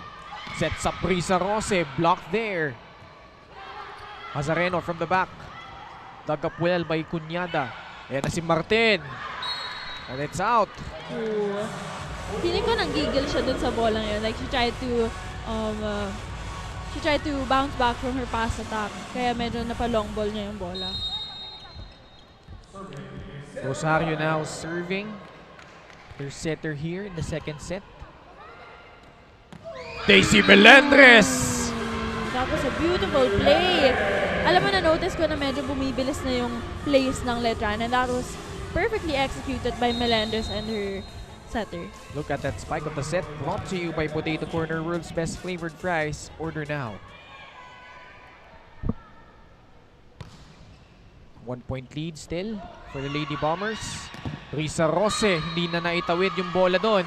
sets up Risa Rose, blocked there. Hazareno from the back. Dug up well by Cunyada. Ayan na si Martin. And it's out. Feeling ko nanggigil siya dun sa bola yun. Like she tried to bounce back from her pass attack. Kaya medyo napalong ball niya yung bola. Rosario now serving. Their setter here in the second set. Daisy Melendres! That was a beautiful play. Alam mo, na-notice ko na medyo bumibilis na yung plays ng Letran, and that was perfectly executed by Melendres and her setter. Look at that spike of the set, brought to you by Potato Corner, world's best flavored fries. Order now. 1-point lead still for the Lady Bombers. Risa Rose, hindi na naitawid yung bola doon.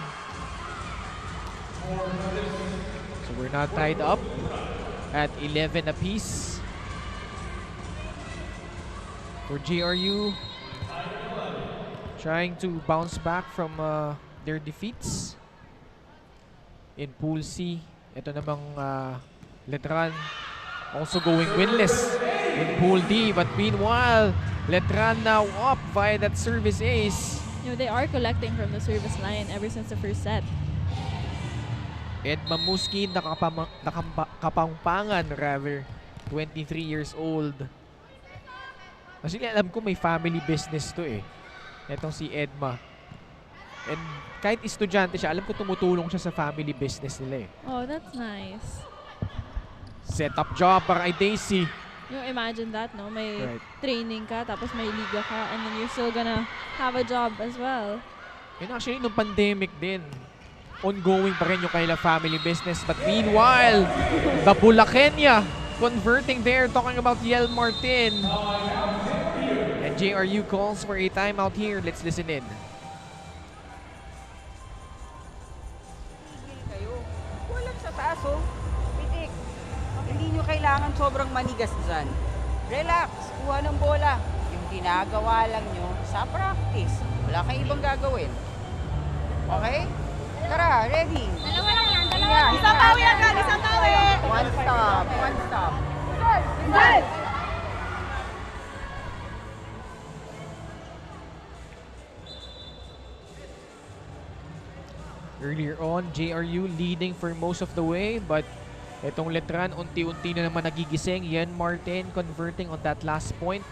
So we're now tied up at 11 apiece. For JRU, trying to bounce back from their defeats. In Pool C, ito namang Letran also going winless in Pool D. But meanwhile, Letran now up via that service ace. You know, they are collecting from the service line ever since the first set. Ed Mamuski, nakapampangan rather, 23 years old. Actually, alam ko may family business to eh. Itong si Edma. And kahit estudyante siya, alam ko tumutulong siya sa family business nila eh. Oh, that's nice. Set up job para kay Daisy. You know, imagine that, no? May training ka, tapos may liga ka, and then you're still gonna have a job as well. And actually, nung pandemic din, ongoing pa rin yung kanilang family business. But meanwhile, the Bulakenya converting there, talking about Yel Martin. And JRU calls for a timeout here. Let's listen in. Walang sa taas, oh. Pitik. Hindi nyo kailangan sobrang manigas dyan. Relax, kuha ng bola. Yung ginagawa lang nyo sa practice. Wala kayong ibang gagawin. Okay? Tara, ready? Dalawa lang yan, dalawa lang. Isang tawi agad, isang tawi. One stop, one stop. Good! Earlier on, JRU leading for most of the way, but itong Letran unti-unti na naman nagigising. Yen Martin converting on that last point.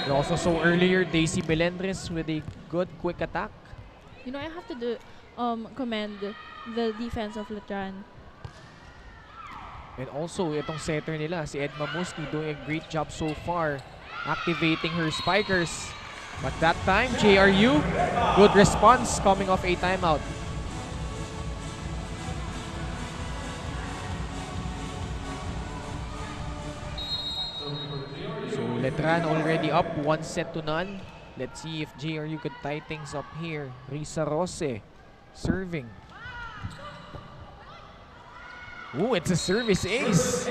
We also saw earlier Daisy Melendres with a good quick attack. You know, I have to commend the defense of Letran. And also, itong setter nila, si Ed Mamuski, doing a great job so far. activating her spikers. But that time, JRU, good response coming off a timeout. So Letran already up 1-0. Let's see if JRU could tie things up here. Risa Rose serving. Ooh, it's a service ace.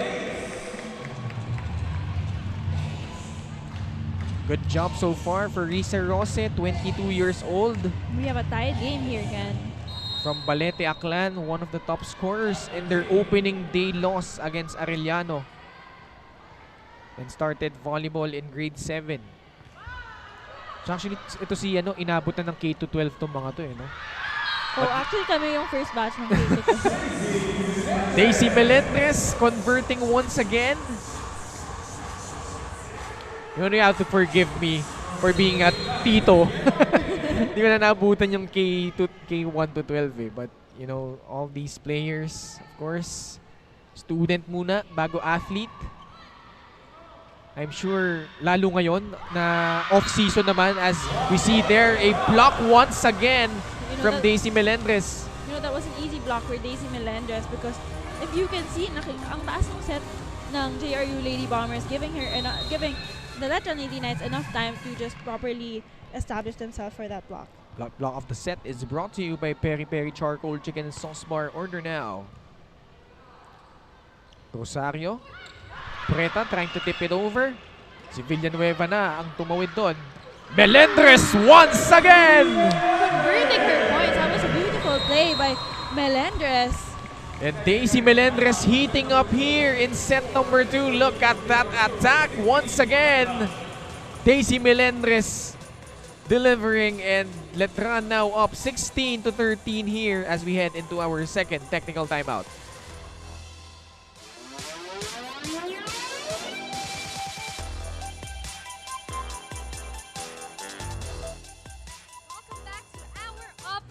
Good job so far for Risa Rose, 22 years old. We have a tied game here again. From Balete Aklan, one of the top scorers in their opening day loss against Arellano. And started volleyball in grade 7. So actually, ito si inabot na ng K-12 tong mga to no? Oh, actually kami yung first batch ng K-12. Daisy Melendres converting once again. You have to forgive me for being a tito. Hindi ko na naabutan yung K1 to 12 But, all these players, of course, student muna, bago athlete. I'm sure, lalo ngayon, na off-season naman as we see there, a block once again from Daisy Melendres. That was an easy block for Daisy Melendres because if you can see, ang taas ng set ng JRU Lady Bombers, giving the Letran Lady Knights enough time to just properly establish themselves for that block. Block of the set is brought to you by Peri Peri Charcoal Chicken and Sauce Bar. Order now. Rosario. Preta trying to tip it over. Si Villanueva na ang tumawid doon. Melendres once again! Converting her points. That was a beautiful play by Melendres. And Daisy Melendres heating up here in set number 2. Look at that attack once again. Daisy Melendres delivering, and Letran now up 16-13 here as we head into our second technical timeout.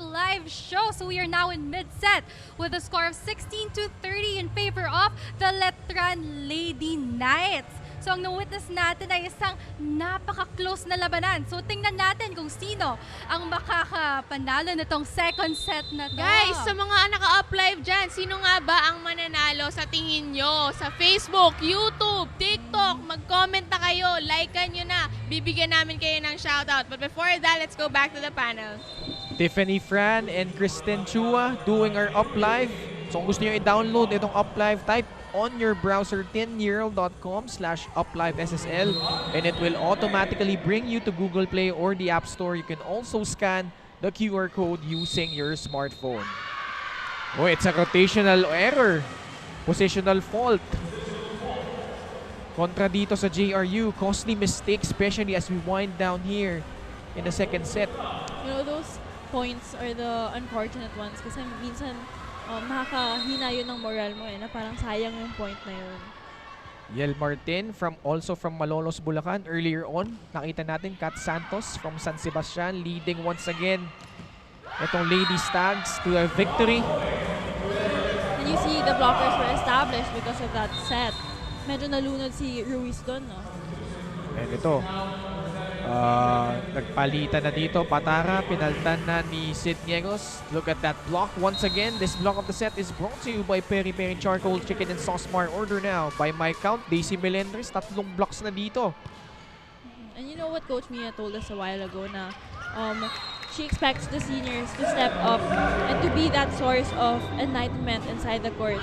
Live show. So we are now in mid-set with a score of 16-30 in favor of the Letran Lady Knights. So ang na-witness natin ay isang napaka-close na labanan. So tingnan natin kung sino ang makakapanalo nitong second set na to. Guys, sa mga naka-up live dyan, sino nga ba ang mananalo sa tingin nyo? Sa Facebook, YouTube, TikTok, mag-comment na kayo, like-an nyo na. Bibigyan namin kayo ng shoutout. But before that, let's go back to the panel. Tiffany Fran and Kristen Chua doing our Up Live. So kung gusto nyo i-download itong Up Live, type on your browser tinyurl.com/uplivessl and it will automatically bring you to Google Play or the App Store. You can also scan the QR code using your smartphone. Oh, it's a rotational error. Positional fault. Kontra dito sa JRU. Costly mistake, especially as we wind down here in the second set. Those points are the unfortunate ones kasi minsan nakakahina yun ng moral mo na parang sayang yung point na yun. Yel Martin also from Malolos, Bulacan. Earlier on, nakita natin Kat Santos from San Sebastian leading once again itong Lady Stags to a victory. And you see the blockers were established because of that set. Medyo nalunod si Ruiz doon, no? And ito, nagpalitan na dito. Patara, pinaltan na ni Sid Niegos. Look at that block once again. This block of the set is brought to you by Peri Peri Charcoal Chicken and Sauce Bar. Order now. By my count, Daisy Melendres, 3 blocks na dito. And you know what Coach Mia told us a while ago na she expects the seniors to step up and to be that source of enlightenment inside the court.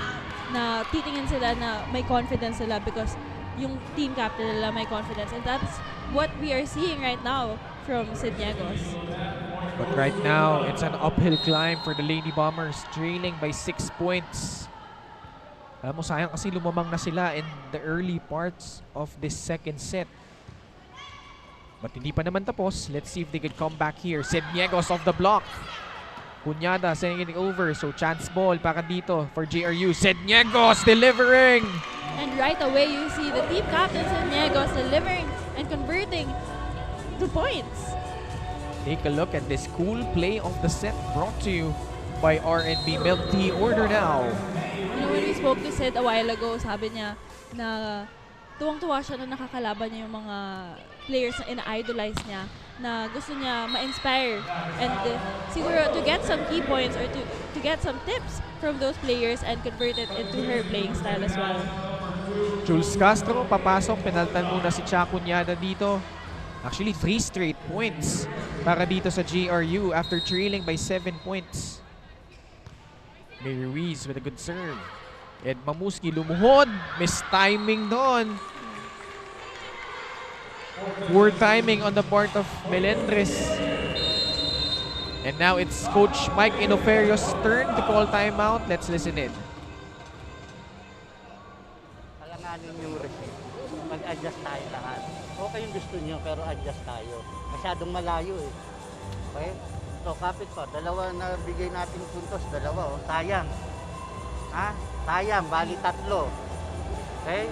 Na titingin sila na may confidence sila because yung team captain nila may confidence. And that's what we are seeing right now from Sid Niegos. But right now, it's an uphill climb for the Lady Bombers, trailing by 6 points. Alam mo, sayang kasi lumamang na sila in the early parts of this second set. But hindi pa naman tapos. Let's see if they can come back here. Sid Niegos off the block. Cunyada sending it over. So chance ball para dito for JRU. Sid Niegos delivering! And right away, you see the team captain Sid Niegos delivering and converting the points. Take a look at this cool play of the set brought to you by R&B Milk Tea. Order now. When we spoke to Sid a while ago, sabi niya na tuwang-tuwa siya na nakakalaban niya yung mga players na ina-idolize niya, na gusto niya ma-inspire and siguro to get some key points or to get some tips from those players and convert it into her playing style as well. Jules Castro papasok, penaltan muna si Chacunyada dito. Actually 3 straight points para dito sa JRU after trailing by 7 points. May Ruiz with a good serve. Ed Mamuski lumuhod, miss timing doon. Poor timing on the part of Melendres. And now it's Coach Mike Inoferio's turn to call timeout. Let's listen in. Alanganin yung receipt. Mag-adjust tayo lahat. Okay yung gusto nyo, pero adjust tayo. Masyadong malayo eh. Okay? So, kapit pa. Dalawa na bigay natin puntos. Dalawa, oh. Sayang. Ha? Sayang. Bali 3. Okay?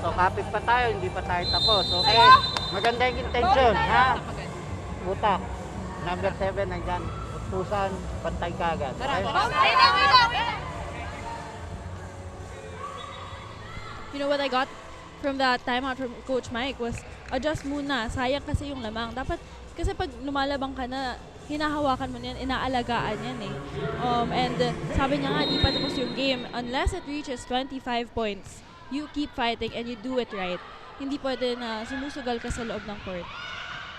So, kapit pa tayo. Hindi pa tayo tapos. Okay? Maganda yung intention. Ha? Butak. Number 7 nandyan. Utusan. Pantay ka agad. Okay? You know what I got from that timeout from Coach Mike was adjust muna. Sayang kasi yung lamang. Dapat, kasi pag lumalabang ka na, hinahawakan mo yan, inaalagaan yan eh. And sabi niya nga, di pa tapos yung game. Unless it reaches 25 points, you keep fighting and you do it right. Hindi pwede na sumusugal ka sa loob ng court.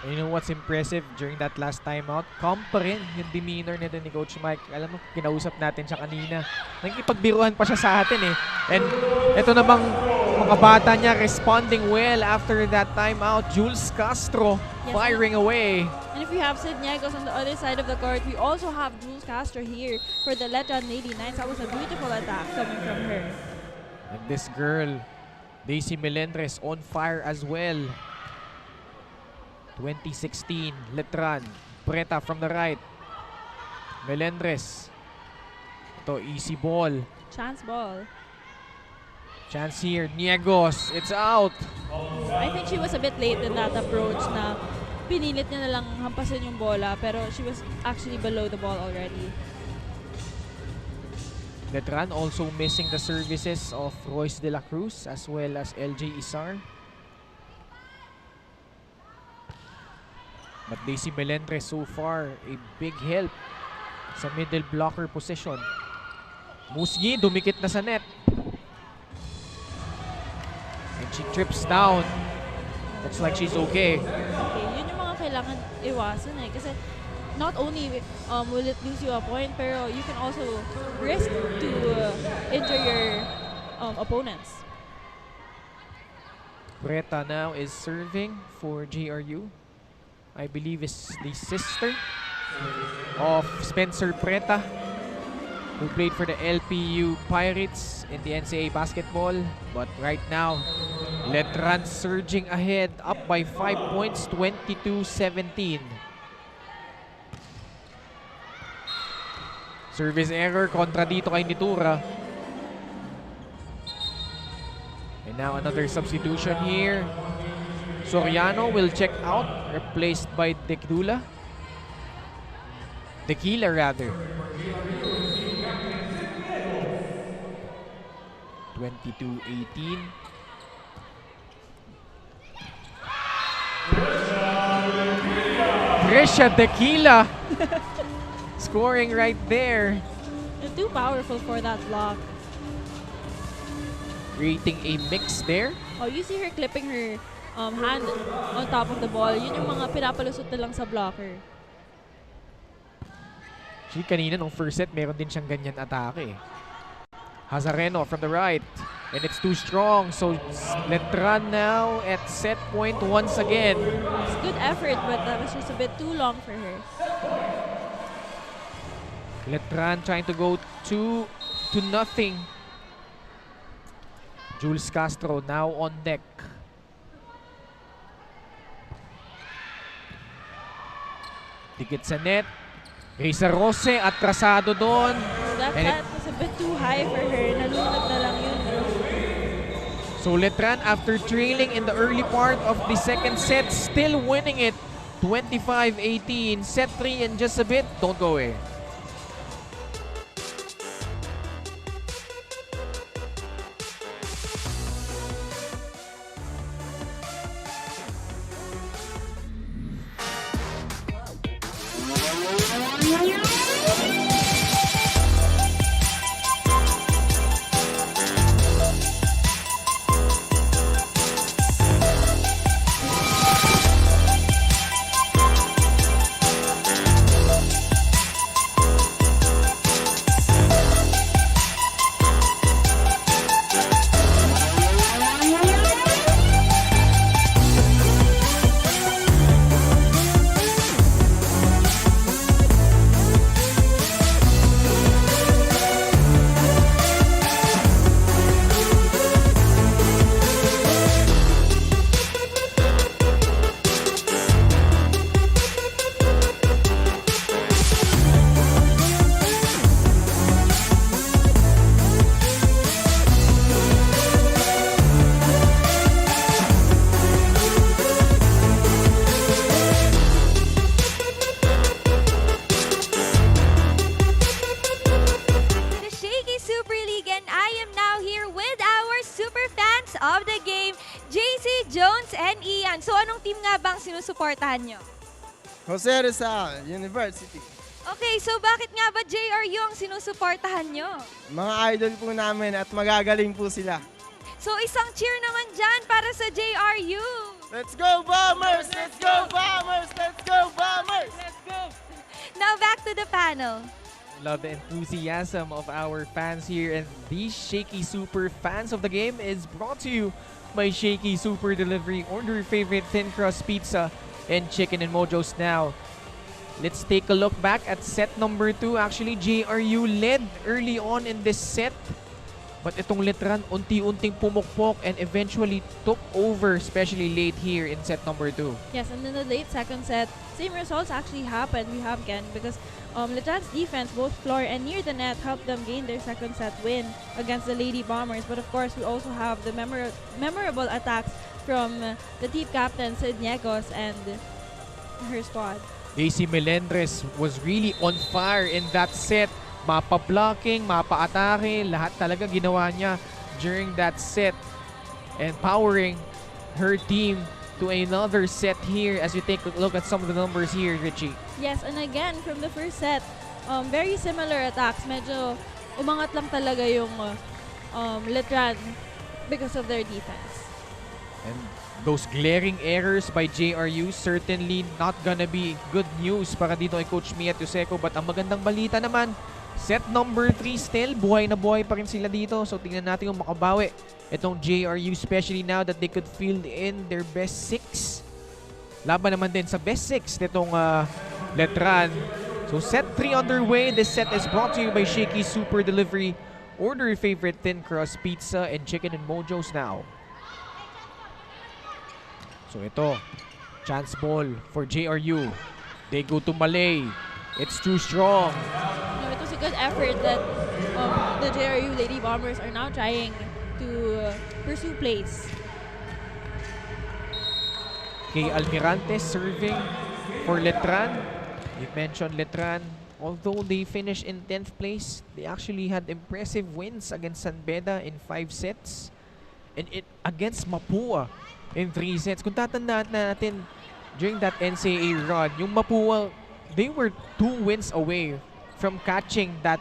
You know what's impressive during that last timeout? Calm pa rin yung demeanor nito ni Coach Mike. Alam mo, kinausap natin siya kanina. Nagkipagbiruan pa siya sa atin eh. And ito namang mga bata niya responding well after that timeout. Jules Castro firing away. And if you have Sid Niegos on the other side of the court, we also have Jules Castro here for the Letran Lady Knights. That was a beautiful attack coming from her. And this girl, Daisy Melendres, on fire as well. 2016, Letran. Preta from the right. Melendres. Ito, easy ball. Chance ball. Chance here. Niegos. It's out. I think she was a bit late in that approach na pinilit niya na lang hampasin yung bola pero she was actually below the ball already. Letran also missing the services of Royce De La Cruz as well as LJ Isar. But Daisy Melendres so far a big help sa middle blocker position. Musgi dumikit na sa net. And she trips down. Looks like she's okay. Okay, yun yung mga kailangan iwasan eh. Kasi not only will it lose you a point, pero you can also risk to injure your opponents. Preta now is serving for JRU. I believe is the sister of Spencer Preta, who played for the LPU Pirates in the NCAA basketball. But right now, Letran surging ahead, up by 5 points, 22-17. Service error kontra dito kay Nitura. And now another substitution here. Soriano will check out, replaced by Tequila rather. 22-18. Trisha Tequila scoring right there. They're too powerful for that block. Creating a mix there. Oh, you see her clipping her hand on top of the ball. Yun yung mga pinapalusot na lang sa blocker. Actually, kanina nung first set, meron din siyang ganyan atake. Hazareno from the right. And it's too strong. So, Letran now at set point once again. It's good effort, but that was just a bit too long for her. Letran trying to go 2-0. Jules Castro now on deck. Dikit sa net. Risa Rose atrasado doon. That was a bit too high for her. Nalunod na lang yun. So Letran, after trailing in the early part of the second set, still winning it 25-18. Set 3 in just a bit. Don't go away. The Shaky Super League, and I am now here with our super fans of the game, JC, Jones, and Ian. So anong team nga bang sinusuportahan nyo? Jose Rizal University. Okay, so bakit nga ba JRU ang sinusuportahan nyo? Mga idol po namin at magagaling po sila. So isang cheer naman dyan para sa JRU. Let's go Bombers! Let's go Bombers! Let's go Bombers! Let's go! Now back to the panel. Love the enthusiasm of our fans here, and these Shaky Super fans of the game is brought to you by Shaky Super Delivery. Order your favorite thin crust pizza and chicken and mojos now. Let's take a look back at set number 2. Actually, JRU led early on in this set. But itong Letran unti-unting pumukpok and eventually took over, especially late here in set number 2. Yes, and in the late second set, same results actually happened. We have Ken because Letran's defense, both floor and near the net, helped them gain their second set win against the Lady Bombers. But of course, we also have the memorable attacks from the team captain, Sid Niegos, and her squad. Daisy Melendres was really on fire in that set. Mapa-blocking, mapa-atake, lahat talaga ginawa niya during that set. And powering her team to another set here as you take a look at some of the numbers here, Richie. Yes, and again, from the first set, very similar attacks. Medyo umangat lang talaga yung Letran because of their defense. And those glaring errors by JRU certainly not gonna be good news para dito kay Coach Mia Tuseco. But ang magandang balita naman, set number 3 still, buhay na buhay pa rin sila dito. So tingnan natin kung makabawi itong JRU, especially now that they could field in their best 6. Laban naman din sa best 6 nitong Letran. So set 3 underway. This set is brought to you by Shaky Super Delivery. Order your favorite thin crust pizza and chicken and mojos now. So ito, chance ball for JRU. They go to Malay. It's too strong. No, it was a good effort that the JRU Lady Bombers are now trying to pursue plays. Kay Almirante serving for Letran. You mentioned Letran. Although they finished in 10th place, they actually had impressive wins against San Beda in 5 sets. And against Mapua in 3 sets. Kung tatandaan natin, during that NCAA run, yung Mapua, they were 2 wins away from catching that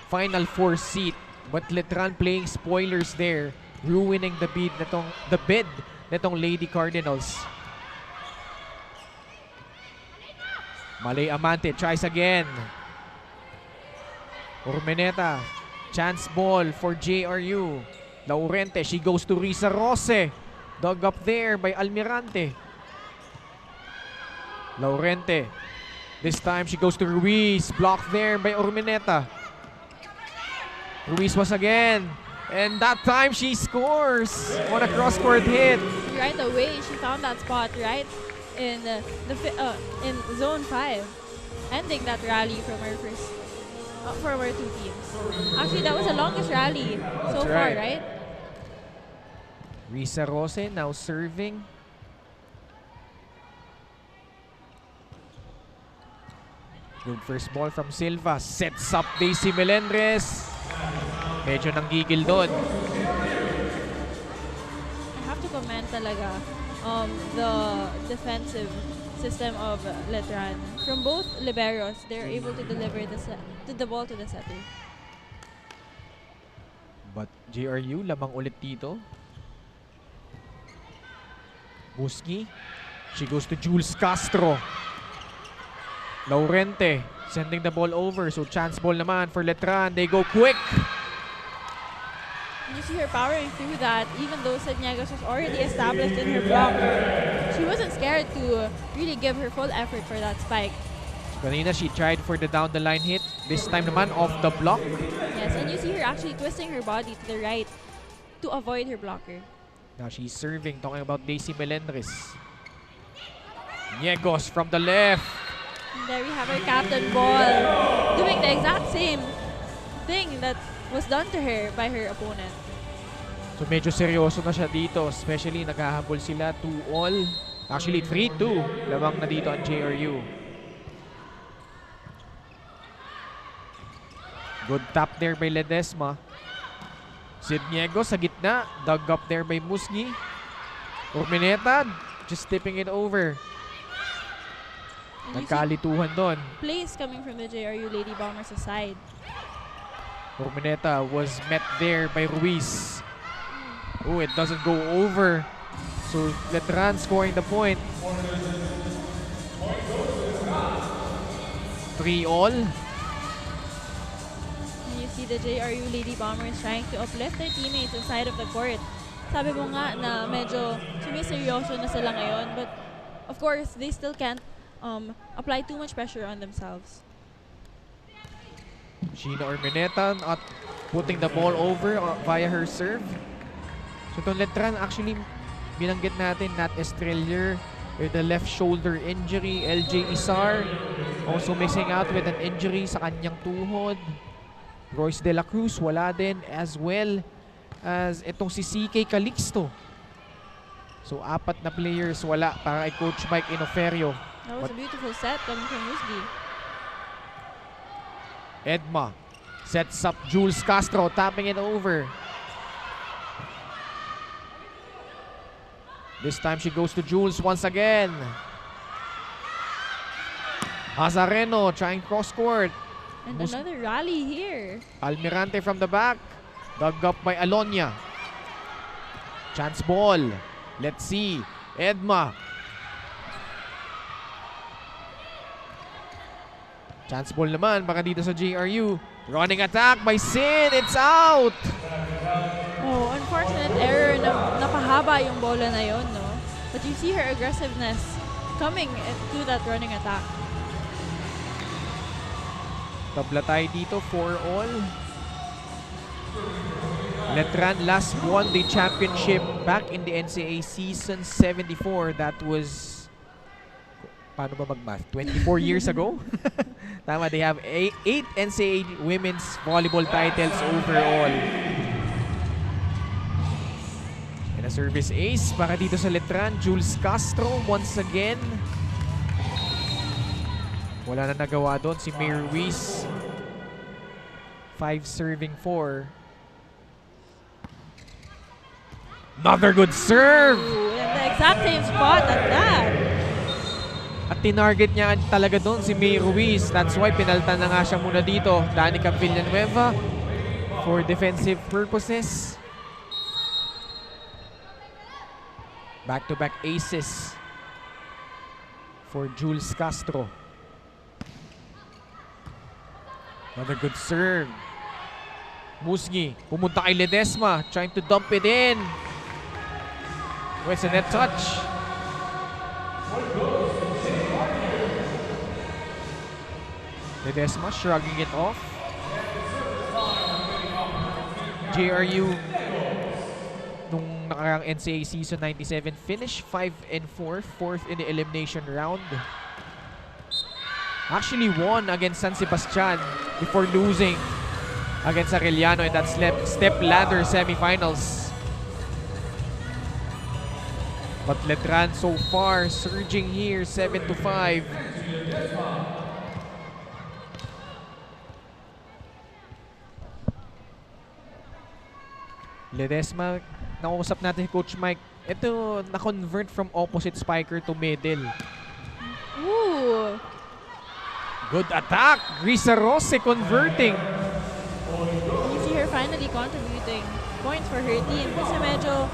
Final 4 seat. But Letran playing spoilers there, ruining the bid netong Lady Cardinals. Malay Amante tries again. Urmeneta, chance ball for JRU. Laurente, she goes to Risa Rose. Dug up there by Almirante. Laurente. This time she goes to Ruiz. Blocked there by Urmeneta. Ruiz was again. And that time she scores on a cross-court hit. Right away, she found that spot right in in zone 5, ending that rally from our from our 2 teams. Actually, that was the longest rally so far, right? Risa Rose now serving. Good first ball from Silva. Sets up Daisy Melendres. Medyo nanggigil doon. I have to comment talaga the defensive system of Letran. From both liberos, they're able to deliver the ball to the setter. But JRU, lamang ulit dito. Musgi. She goes to Jules Castro. Laurente sending the ball over. So chance ball naman for Letran. They go quick. You see her powering through that, even though Sedniegos was already established in her block. She wasn't scared to really give her full effort for that spike. Kanina, she tried for the down the line hit. This time naman, off the block. Yes, and you see her actually twisting her body to the right to avoid her blocker. Now she's serving, talking about Daisy Melendres. Niegos from the left. And there we have our captain ball doing the exact same thing that was done to her by her opponent. So medyo seryoso na siya dito, especially naghahabol sila 2-all. Actually 3-2. Lamang na dito ang JRU. Good tap there by Ledesma. Sidniego sa gitna. Dug up there by Musgi. Urmeneta just tipping it over. Nagkalituhan doon. Plays coming from the JRU Lady Bombers aside. Urmeneta was met there by Ruiz. Oh, it doesn't go over. So Letran scoring the point. 3-all. You see the JRU Lady Bombers trying to uplift their teammates inside of the court. Sabi mo nga na medyo sumiseryoso na sila ngayon, but of course, they still can't apply too much pressure on themselves. Sheena Urmeneta not putting the ball over via her serve. So itong Letran, actually binanggit natin, Nat Estrelier with a left shoulder injury. LJ Isar also missing out with an injury sa kanyang tuhod. Royce De La Cruz wala din, as well as itong si CK Calixto. So 4 na players wala para kay Coach Mike Inoferio. That was a beautiful set coming from Musgi. Edma sets up Jules Castro, tapping it over. This time she goes to Jules once again. Azareno trying cross court. And another rally here. Almirante from the back. Dug up by Alonia. Chance ball. Let's see. Edma. Chance ball naman baka dito sa JRU. Running attack by Sin. It's out. Oh, unfortunate error na napahaba yung bola na yon, no? But you see her aggressiveness coming to that running attack. Tabla tayo dito, 4-all. Letran last won the championship back in the NCAA season 74. That was, paano ba mag-math? 24 years ago? Tama, they have 8 NCAA women's volleyball titles overall. And a service ace para dito sa Letran. Jules Castro once again. Wala na nagawa doon si May Ruiz. 5 serving 4. Another good serve! Ooh, in the exact same spot at that. At tinarget niya talaga doon si May Ruiz. That's why pinaltan na nga siya muna dito. Danica Villanueva for defensive purposes. Back-to-back aces for Jules Castro. Another good serve. Musgi, pumunta kay Ledesma, trying to dump it in. It's a net touch. Ledesma shrugging it off. JRU nung nakarang NCAA season 97 finished 5-4, 4th in the elimination round. Actually won against San Sebastian before losing against Arellano in that step ladder semifinals. But Letran so far surging here, 7-5. Ledesma, nakausap natin si Coach Mike. Ito, na-convert from opposite spiker to middle. Good attack. Risa Rose converting. You see her finally contributing points for her team kasi medyo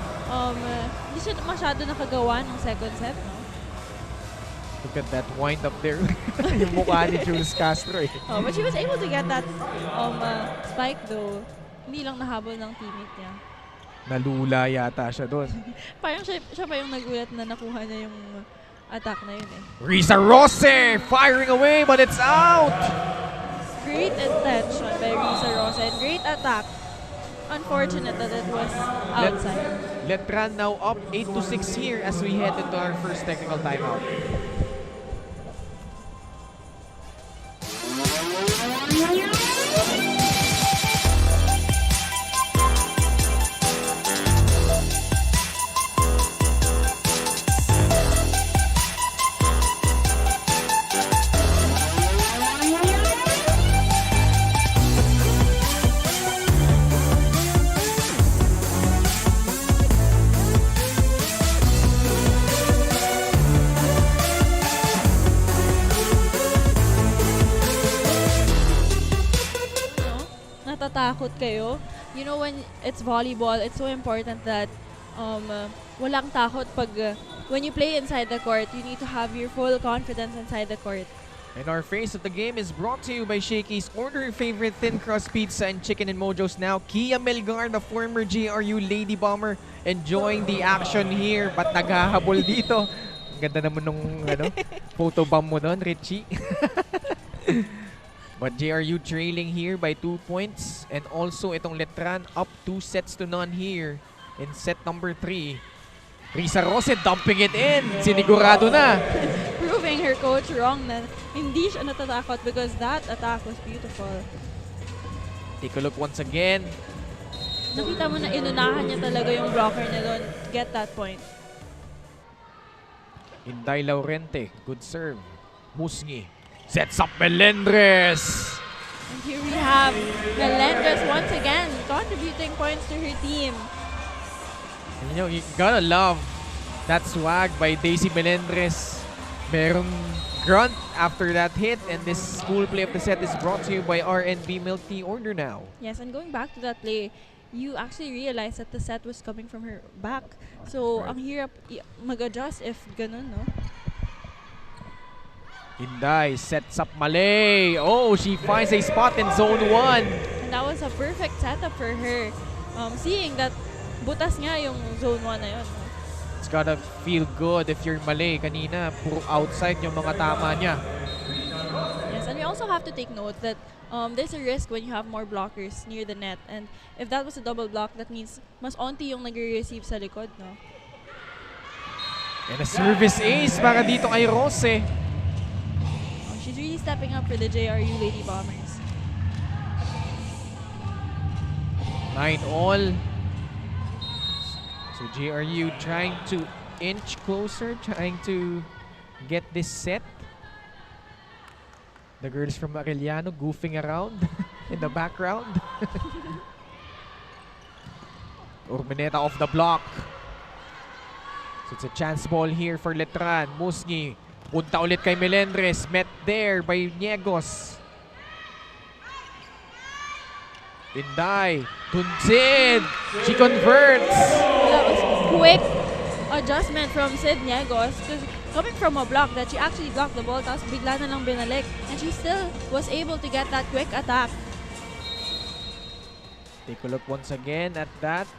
hindi siya masyado nakagawa ng second set, no? Look at that wind up there. Yung mukha ni Jules Castro eh. Oh, but she was able to get that spike though. Hindi lang nahabol ng teammate niya. Nalula yata siya doon. Parang siya pa yung nagulat na nakuha niya yung attack na yun eh. Risa Rose firing away but it's out. Great intention by Risa Rosa and great attack. Unfortunate that it was outside. Letran now up 8-6 here as we head into our first technical timeout. Natatakot kayo. You know, when it's volleyball, it's so important that walang takot pag when you play inside the court, you need to have your full confidence inside the court. And our face of the game is brought to you by Shakey's. Order your favorite thin crust pizza and chicken and mojos now. Kia Melgar, the former JRU Lady Bomber, enjoying the action here. But naghahabol dito. Ang ganda naman nung photo bomb mo doon, Richie. But JRU trailing here by 2 points. And also itong Letran up 2-0 here in set number 3. Risa Rose dumping it in. Sinigurado na. Proving her coach wrong na hindi siya natatakot because that attack was beautiful. Take a look once again. Nakita mo na inunahan niya talaga yung blocker niya doon. Get that point. Inday Laurente. Good serve. Musngi. Sets up Melendres. And here we have Melendres once again contributing points to her team. And you know, you gotta love that swag by Daisy Melendres. Merong grunt after that hit, and this school play of the set is brought to you by RNB Milk Tea. Order now. Yes, and going back to that play, you actually realized that the set was coming from her back. So, ang hirap mag-adjust if ganun, no? Inday sets up Malay. Oh, she finds a spot in zone 1. And that was a perfect setup for her. Seeing that butas nga yung zone 1 na yun. It's gotta feel good if you're Malay. Kanina, puro outside yung mga tama niya. Yes, and we also have to take note that there's a risk when you have more blockers near the net. And if that was a double block, that means mas onti yung nag-receive sa likod, no? And a service ace para dito kay Rose. She's really stepping up for the JRU Lady Bombers. 9-all. So JRU trying to inch closer, trying to get this set. The girls from Arellano goofing around in the background. Urmeneta off the block. So it's a chance ball here for Letran. Musngi. Punta ulit kay Melendres. Met there by Niegos. Inday. Tunsid. She converts. That was quick adjustment from Sid Niegos because coming from a block that she actually blocked the ball tapos bigla na lang binalik and she still was able to get that quick attack. Take a look once again at that.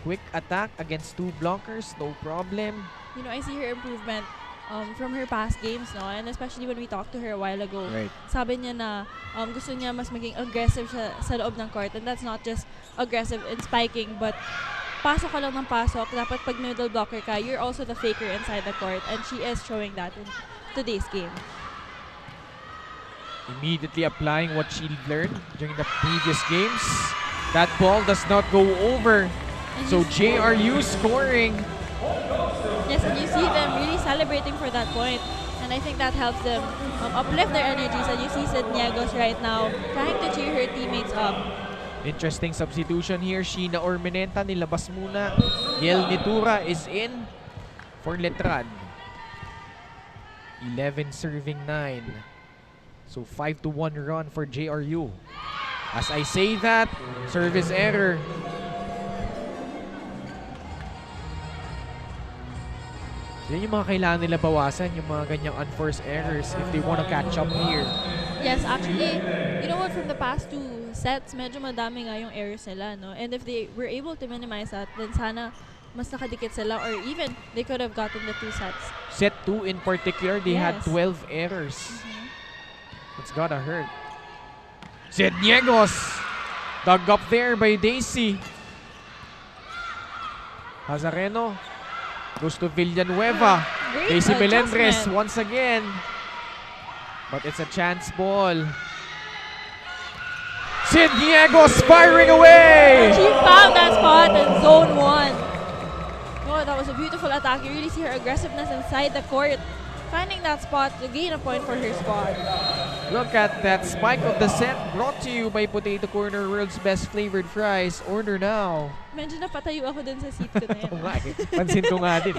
Quick attack against 2 blockers. No problem. You know, I see her improvement from her past games, no? And especially when we talked to her a while ago. Right. Sabi niya na gusto niya mas maging aggressive siya sa loob ng court. And that's not just aggressive in spiking, but pasok ka lang ng pasok. Dapat pag middle blocker ka, you're also the faker inside the court. And she is showing that in today's game. Immediately applying what she learned during the previous games. That ball does not go over. And So JRU scoring. Yes, and you see them really celebrating for that point. And I think that helps them uplift their energies. And you see Sid Niegos right now trying to cheer her teammates up. Interesting substitution here. Sheena Ormeneta nilabas muna. Yel Nitura is in for Letran. 11 serving 9. So 5-1 run for JRU. As I say that, service error. So yun yung mga kailangan nila bawasan, yung mga ganyang unforced errors if they want to catch up here. Yes, actually, you know what, from the past 2 sets, medyo madami nga yung errors nila, no? And if they were able to minimize that, then sana mas nakadikit sila, or even they could have gotten the 2 sets. Set 2 in particular, they had 12 errors. It's gotta hurt. Zedniegos dug up there by Daisy. Hazareno goes to Villanueva. Daisy Melendres once again. But it's a chance ball. Zedniegos firing away! She found that spot in zone 1. Oh, that was a beautiful attack. You really see her aggressiveness inside the court. Finding that spot to gain a point for her squad. Look at that spike of the set, brought to you by Potato Corner, world's best flavored fries. Order now. Medyo napatayo ako dun sa seat ko na yan. Pansin ko nga din.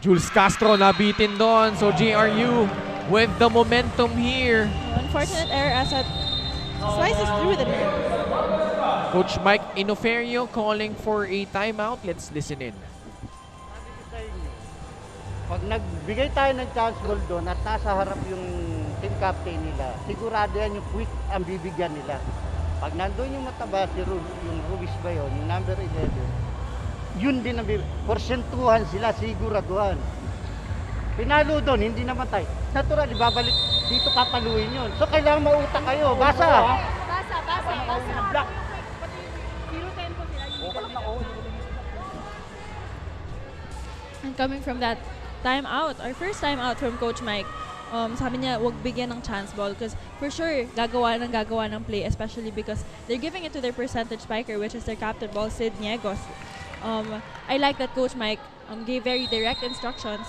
Jules Castro nabitin doon. So JRU with the momentum here. Unfortunate error as it slices through the net. Coach Mike Inoferio calling for a timeout. Let's listen in. Pag nagbigay tayo ng chance ball doon at nasa harap yung team captain nila, sigurado yan yung quick ang bibigyan nila. Pag nandun yung mataba, yung Ruiz ba yun, yung number 11, yun din ang porsentuhan sila, siguraduhan. Pinalo doon, hindi namatay. Natural, ibabalik dito papaluin yun. So kailangan mautak kayo, basa. Block. And coming from that timeout, our first timeout from Coach Mike, sabi niya, wag bigyan ng chance ball because for sure, gagawa ng play, especially because they're giving it to their percentage spiker, which is their captain ball, Sid Niegos. I like that Coach Mike gave very direct instructions.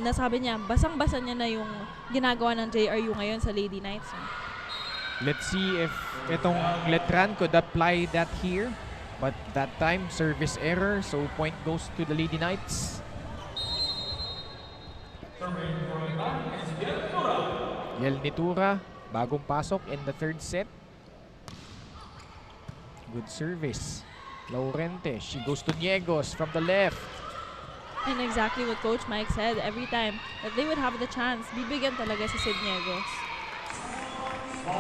Nasabi niya, basang-basa niya na yung ginagawa ng JRU ngayon sa Lady Knights. Let's see if itong Letran could apply that here. But that time, service error, so point goes to the Lady Knights. Yel Nitura, bagong pasok in the 3rd set. Good service. Laurente, she goes to Niegos from the left. And exactly what Coach Mike said, every time that they would have the chance, bibigyan talaga si Sid Niegos.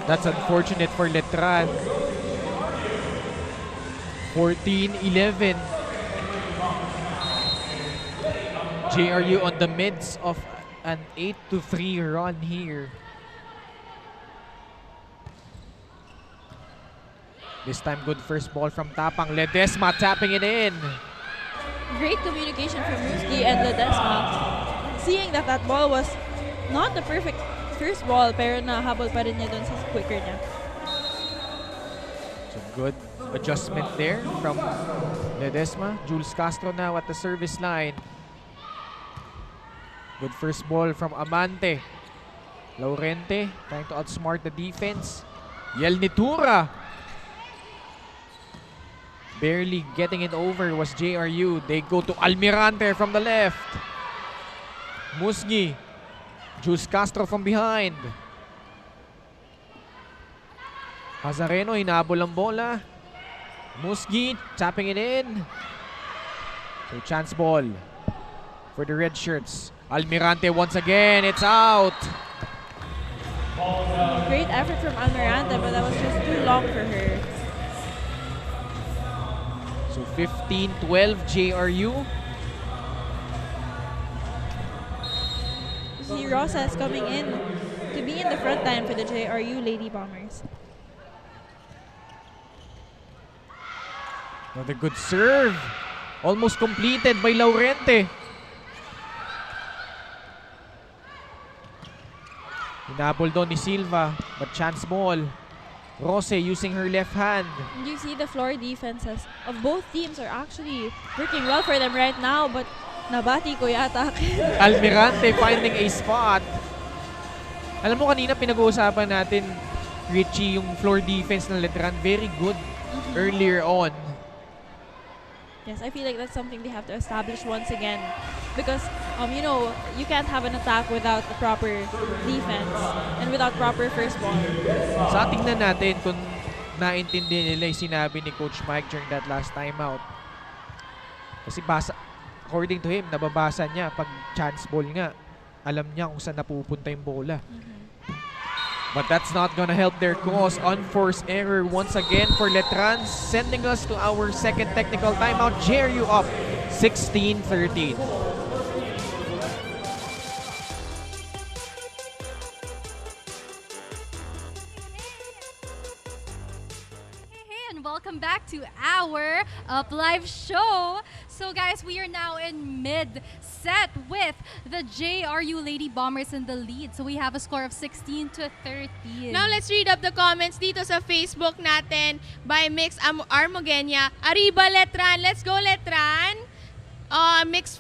That's unfortunate for Letran. 14-11. JRU on the midst of an 8-3 run here. This time, good first ball from Tapang. Ledesma tapping it in. Great communication from Ruski and Ledesma. Seeing that that ball was not the perfect first ball, pero nahabol pa rin niya dun sa quicker niya. So good adjustment there from Ledesma. Jules Castro now at the service line. Good first ball from Amante. Laurente trying to outsmart the defense. Yel Nitura. Barely getting it over was JRU. They go to Almirante from the left. Musgi. Jules Castro from behind. Hazareno hinabol ang bola. Musgi tapping it in. So chance ball for the red shirts. Almirante once again. It's out. Great effort from Almirante, but that was just too long for her. So 15-12 JRU. See Rosas coming in to be in the front line for the JRU Lady Bombers. Another good serve. Almost completed by Laurente. Hinabol doon ni Silva, but chance ball. Rose using her left hand. You see the floor defenses of both teams are actually working well for them right now, but nabati ko yata. Almirante finding a spot. Alam mo kanina pinag-uusapan natin, Richie, yung floor defense ng Letran, very good earlier on. Yes, I feel like that's something they have to establish once again because you know, you can't have an attack without the proper defense and without proper first ball. Sa tingnan natin kung naintindi nila yung sinabi ni Coach Mike during that last timeout. Kasi according to him, nababasa niya pag chance ball nga. Alam niya kung saan napupunta yung bola. But that's not gonna help their cause. Unforced error once again for Letran, sending us to our second technical timeout. JRU up 16-13. And welcome back to our Up Live show. So guys, we are now in mid-set with the JRU Lady Bombers in the lead. So we have a score of 16-13. Now let's read up the comments dito sa Facebook natin by Mix Armogenia. Arriba Letran, let's go Letran! Mix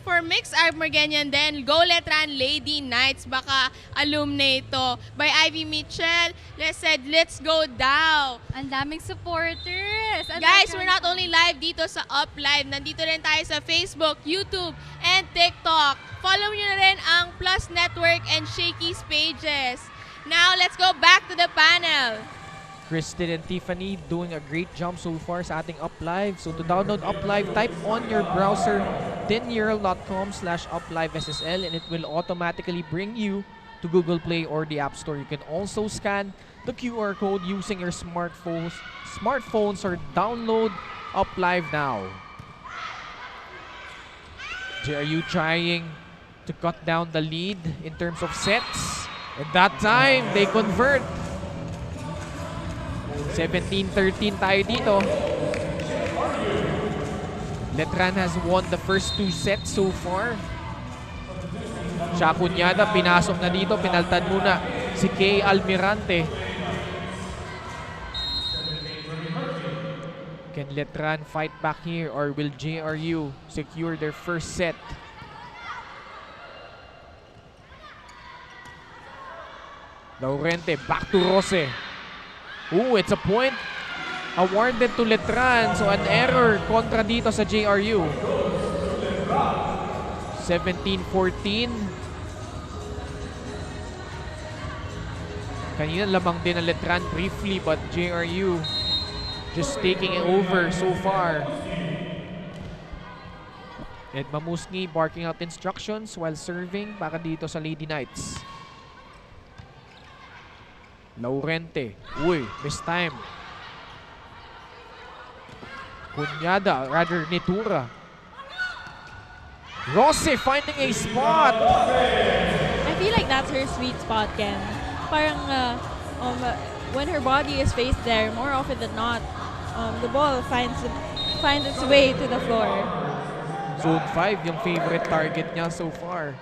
Armagenian then Go Letran Lady Knights, baka alumni ito. By Ivy Mitchell, let's go daw. Ang daming supporters. Guys, we're not only live dito sa Up Live, nandito rin tayo sa Facebook, YouTube, and TikTok. Follow nyo na rin ang Plus Network and Shakeys pages. Now, let's go back to the panel. Kristen and Tiffany doing a great job so far sa ating Up Live. So to download Up Live, type on your browser tinyurl.com/uplivessl and it will automatically bring you to Google Play or the App Store. You can also scan the QR code using your smartphones or download Up Live now. JRU trying to cut down the lead in terms of sets. At that time, they convert. 17-13 tayo dito. Letran has won the first 2 sets so far. Shakunyada, pinasok na dito. Pinaltan muna si Kay Almirante. Can Letran fight back here or will JRU secure their first set? Laurente, back to Rose. Ooh, it's a point awarded to Letran. So an error kontra dito sa JRU. 17-14. Kanina lamang din ang Letran briefly but JRU just taking it over so far. Ed Mamusni barking out instructions while serving para dito sa Lady Knights. Laurente. Uy, this time. Kunyada, rather Nitura. Rose finding a spot. I feel like that's her sweet spot, Ken. Parang when her body is faced there, more often than not, the ball finds its way to the floor. Zone 5, yung favorite target niya so far.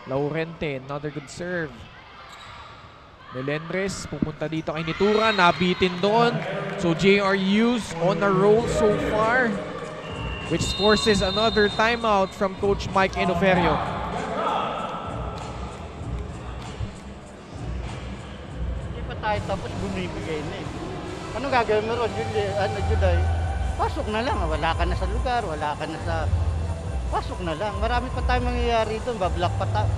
Laurente, another good serve. Melendres, pupunta dito kay Nitura, nabitin doon. So JRU's on a roll so far, which forces another timeout from Coach Mike Enoferio. Hindi pa tayo tapos bumibigay na eh. Ano gagawin mo ron, Juday? Pasok na lang, wala ka na sa lugar, wala ka na sa... Pasok na lang, marami pa tayong mangyayari doon, bablock pa tayo.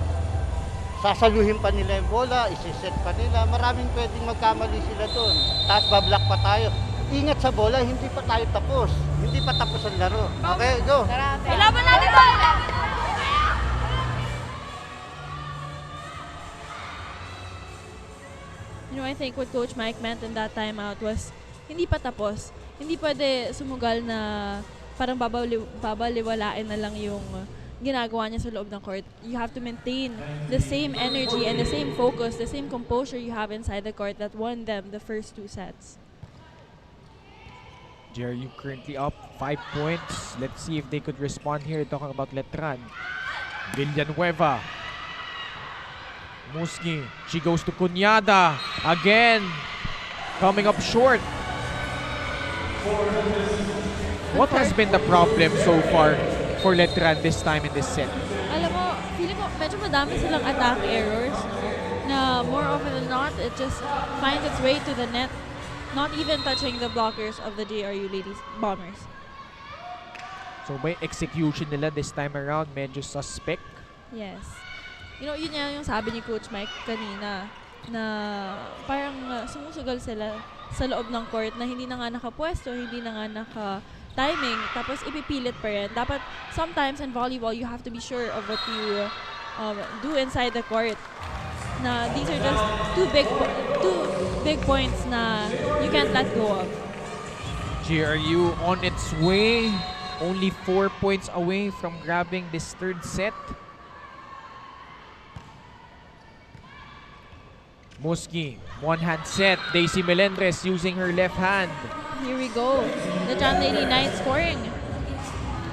Sasaluhin pa nila yung bola, isiset pa nila. Maraming pwedeng magkamali sila doon. Tapos bablock pa tayo. Ingat sa bola, hindi pa tayo tapos. Hindi pa tapos ang laro. Okay, go. Ilaban natin to! You know, I think what Coach Mike meant in that timeout was hindi pa tapos. Hindi pwede sumugal na parang babaliwalain na lang yung ginagawa niya sa loob ng court. You have to maintain the same energy and the same focus, the same composure you have inside the court that won them the first 2 sets. JRU currently up 5 points. Let's see if they could respond here. Talking about Letran. Villanueva. Musni. She goes to Kunyada. Again. Coming up short. What has been the problem so far for Letran this time in this set? Alam mo, feeling ko medyo madami silang attack errors, no? Na more often than not, it just finds its way to the net, not even touching the blockers of the JRU Ladies Bombers. So by execution nila this time around, medyo suspect. Yes. Yun nga yung sabi ni Coach Mike kanina na parang sumusugal sila sa loob ng court na hindi na nga nakapwesto, hindi na nga naka-timing, tapos ipipilit pa rin. Dapat sometimes in volleyball, you have to be sure of what you do inside the court. Na these are just two big points na you can't let go of. JRU on its way, only 4 points away from grabbing this third set. Muski, one-hand set. Daisy Melendres using her left hand. Here we go. The John Lady Knight scoring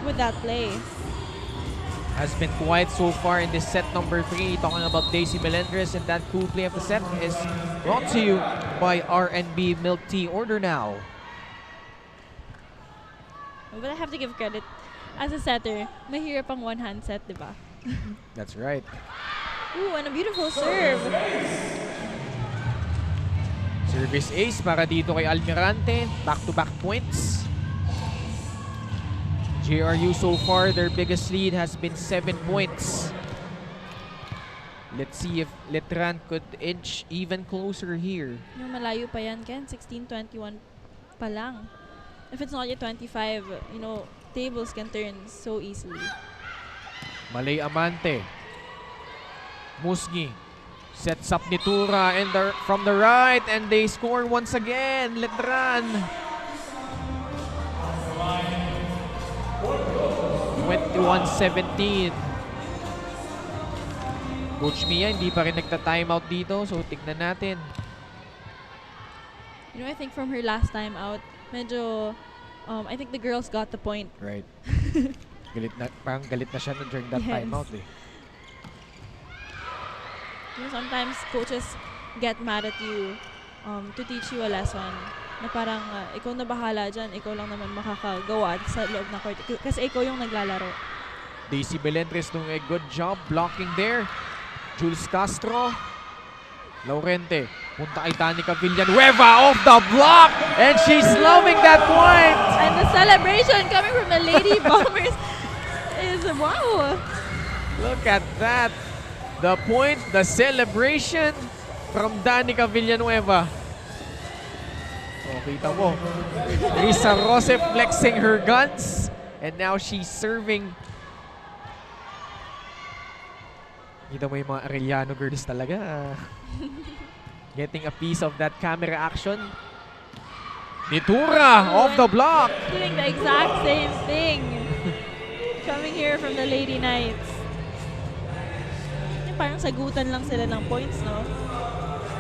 with that play. Has been quiet so far in this set number 3. Talking about Daisy Melendres, and that cool play of the set is brought to you by R&B Milk Tea. Order now. But I have to give credit. As a setter, mahirap ang one-hand set, di ba? That's right. Ooh, and a beautiful serve. Service ace para dito kay Almirante. Back-to-back points. JRU so far, their biggest lead has been 7 points. Let's see if Letran could inch even closer here. Malayo pa yan, Ken. 16-21 pa lang. If it's not yet 25, tables can turn so easily. Malay Amante. Musgi. Sets up ni Tura and from the right, and they score once again. Letran. 21-17. Coach Mia hindi pa rin nagta-timeout dito, so tignan natin. I think from her last time out, medyo, I think the girls got the point. Right. Parang galit na siya during that timeout eh. Sometimes coaches get mad at you to teach you a lesson na parang ikaw na bahala dyan, ikaw lang naman makakagawa sa loob ng court kasi ikaw yung naglalaro. Daisy Melendres doing a good job blocking there. Jules Castro. Laurente. Punta kay Danica Villanueva off the block, and she's loving that point. And the celebration coming from the Lady Bombers is wow. Look at that. The point, the celebration from Danica Villanueva. Oh, kita mo. Risa Rose flexing her guns. And now she's serving. Kita mo yung mga Arellano girls talaga. Getting a piece of that camera action. Nitura off the block. Doing the exact same thing. Coming here from the Lady Knights. Parang sagutan lang sila ng points, no?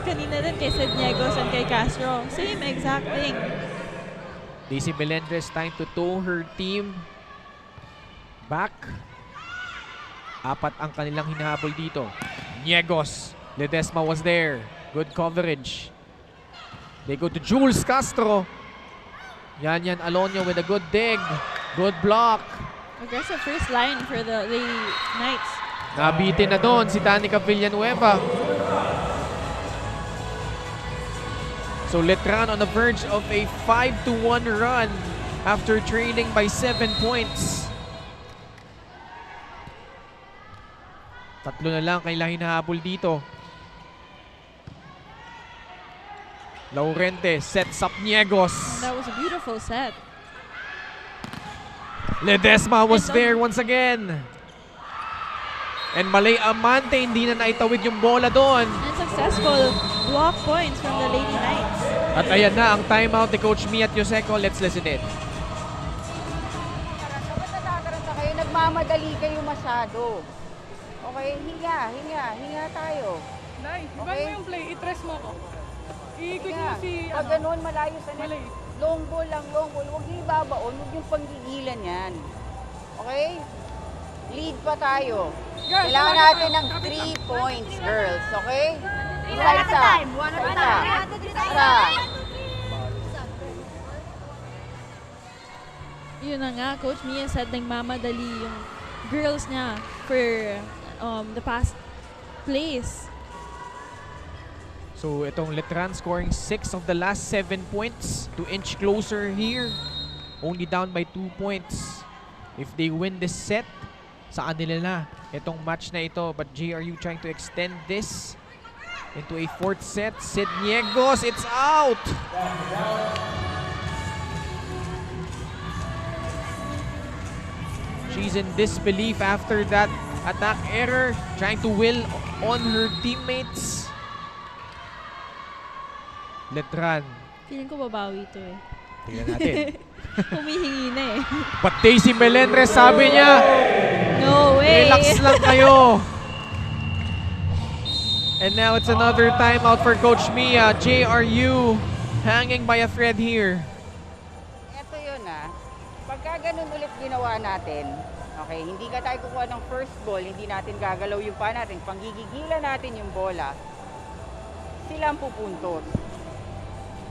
Kanina din kay Sedniegos and kay Castro. Same exact thing. Daisy Melendres time to tow her team back. 4 ang kanilang hinahabol dito. Niegos. Ledesma was there. Good coverage. They go to Jules Castro. Yan, Alonio with a good dig. Good block. Aggressive first line for the Lady Knights. Nabitin na doon si Danica Villanueva. So Letran on the verge of a 5-1 run after trailing by 7 points. 3 na lang kailangan hinahabol dito. Laurente sets up Niegos. That was a beautiful set. Ledesma was there once again. And Malay Amante, hindi na naitawid yung bola doon. And successful block points from the Lady Knights. At ayan na ang timeout ni Coach Mia at Yoseco. Let's listen in. Dapat natataranta kayo, nagmamadali kayo masyado. Okay, hinga tayo. Nay, iba mo yung play, i-tres mo ko. I-click mo si... Pag ganun, malayo sa net. Long ball lang, long ball. Huwag yung ibabaon, huwag yung panggigilan yan. Okay? Lead pa tayo. Girls, kailangan natin ng 3 points, girls. Okay? Isa. Yun na nga, Coach Mia said nagmamadali yung girls niya for the past plays. So itong Letran scoring 6 of the last 7 points to inch closer here. Only down by 2 points. If they win this set, sa kanila na itong match na ito. But JRU trying to extend this into a fourth set. Sidniegos, it's out! She's in disbelief after that attack error, trying to will on her teammates. Letran. Feeling ko babawi ito eh. Tingnan natin. Humihingi na eh. But Daisy Melendres sabi niya, No way! relax lang kayo. And now it's another timeout for Coach Mia. JRU hanging by a thread here. Ito yun pagka ganun ulit ginawa natin, okay, hindi ka tayo kukuha ng first ball, hindi natin gagalaw yung pa natin, panggigigilan natin yung bola, sila ang pupuntot.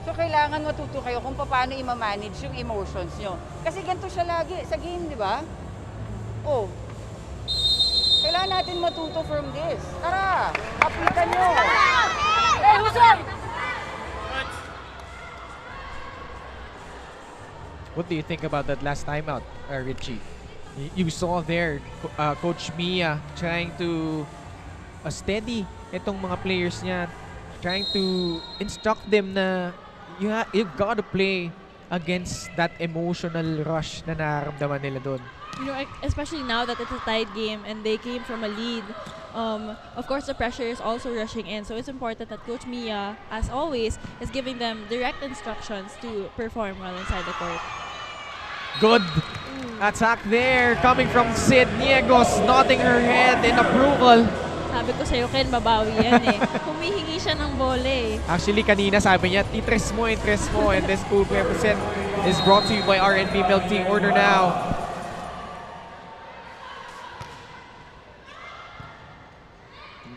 So kailangan matuto kayo kung paano i-manage yung emotions nyo. Kasi ganito siya lagi sa game, di ba? Oh, kailangan natin matuto from this. Tara, aplikan nyo. Hey, Luzon! What do you think about that last timeout, Richie? You saw there, Coach Mia trying to steady itong mga players niya, trying to instruct them na you've got to play against that emotional rush na nararamdaman nila doon. You know, especially now that it's a tied game and they came from a lead, of course the pressure is also rushing in. So it's important that Coach Mia, as always, is giving them direct instructions to perform well inside the court. Good attack there coming from Sidniegos, nodding her head in approval. Sabi ko sa'yo, Ken, babawi yan eh. Humihingi siya ng bola eh. Actually, kanina sabi niya, interest mo. And this cool represent is brought to you by RNB Milk Tea. Order now.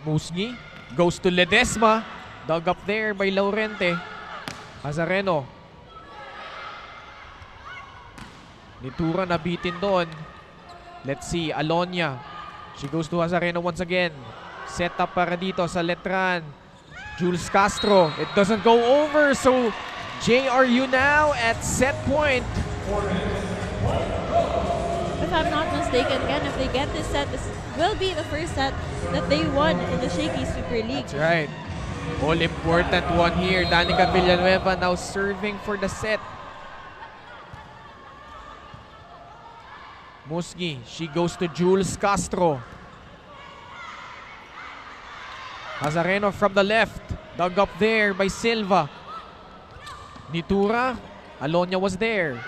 Musgi goes to Ledesma. Dug up there by Laurente. Azareno. Nitura nabitin doon. Let's see, Alonia. She goes to Azareno once again. Set up para dito sa Letran. Jules Castro. It doesn't go over, so JRU now at set point. If I'm not mistaken, Ken, if they get this set, this will be the first set that they won in the Shakeys Super League. That's right. All-important one here. Danica Villanueva now serving for the set. Musgi, she goes to Jules Castro. Azareno from the left. Dug up there by Silva. Nitura. Alonia was there.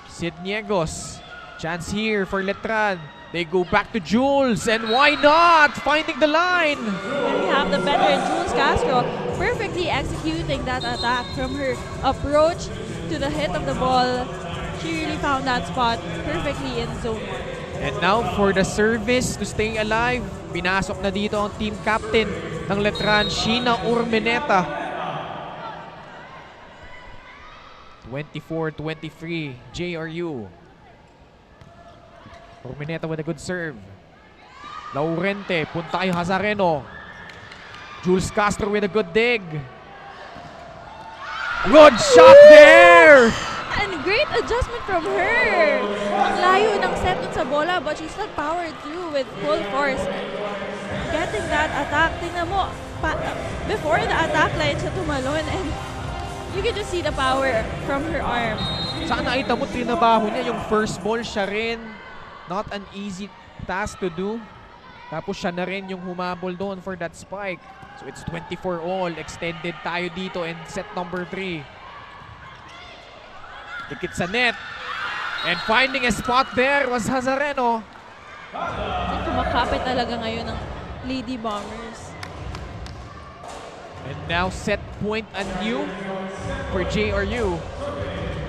Sidniegos. Chance here for Letran. They go back to Jules. And why not? Finding the line. And we have the veteran Jules Castro perfectly executing that attack from her approach to the hit of the ball. She really found that spot perfectly in zone 1. And now for the service to stay alive, pinasok na dito ang team captain ng Letran, Sheena Urmeneta. 24-23, JRU. Urmeneta with a good serve. Laurente, punta kay Hazareno. Jules Castro with a good dig. Good shot there! And great adjustment from her. Ang layo ng set dun sa bola, but she still powered through with full force. Getting that attack. Tingnan mo, before the attack line siya tumalon, and you can just see the power from her arm. Saan nakita mo, trinabaho niya yung first ball, siya rin. Not an easy task to do. Tapos siya na rin yung humabol doon for that spike. So it's 24 all. Extended tayo dito in set number 3. Dikit sa net. And finding a spot there was Hazareno. Kumakapit talaga ngayon ng Lady Bombers. And now set point anew for JRU.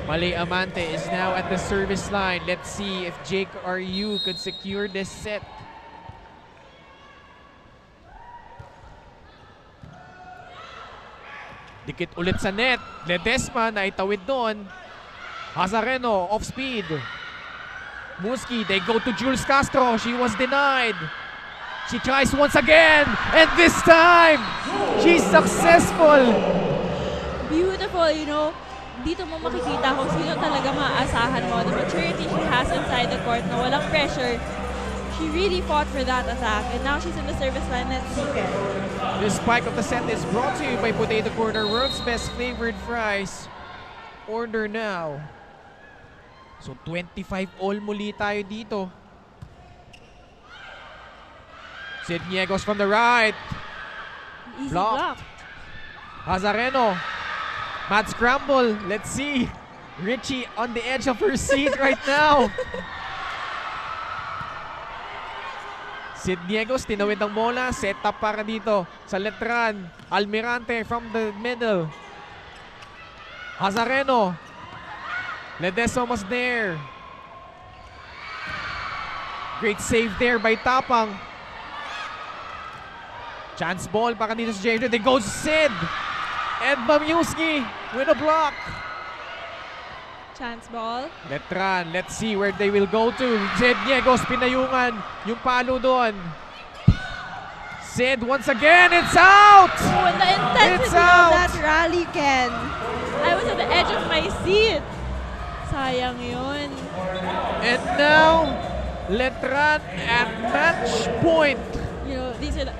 Malay Amante is now at the service line. Let's see if JRU could secure this set. Dikit ulit sa net. Ledesma na itawid doon. Hazareno off speed. Musgi, they go to Jules Castro. She was denied. She tries once again. And this time, she's successful. Beautiful, you know. Dito mo makikita kung sino talaga maaasahan mo. The maturity she has inside the court na walang pressure. She really fought for that attack, and now she's in the service line. Let's see it. This spike of the set is brought to you by Potato Corner, world's best flavored fries. Order now. So 25 all muli tayo dito. Sid Niegos from the right. Easy Blocked. block. Hazareno. Mad scramble. Let's see. Richie on the edge of her seat right now. Sid Niegos, tinawid ang bola. Set up para dito sa Letran. Almirante from the middle. Hazareno. Ledesma was there. Great save there by Tapang. Chance ball para dito sa JRU. They goes Sid. Ed Bamiuski with a block. Chance ball. Letran, let's see where they will go to. Sid Niegos, pinayungan yung palo doon. Sid once again, it's out! Oh, and the intensity It's of out! that rally, Ken. I was at the edge of my seat. Sayang yun. And now, Letran at match point. You know, these are the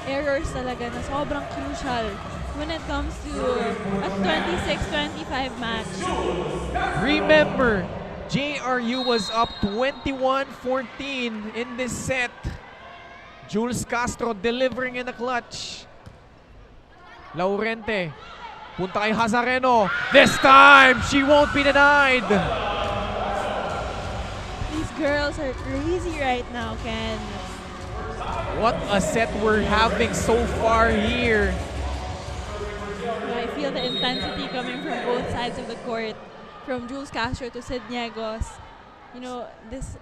errors talaga na sobrang crucial when it comes to a 26-25 match. Remember, JRU was up 21-14 in this set. Jules Castro delivering in the clutch. Laurente, punta kay Hazareno. This time, she won't be denied. These girls are crazy right now, Ken. What a set we're having so far here. I feel the intensity coming from both sides of the court. From Jules Castro to Sid Niegos. You know, this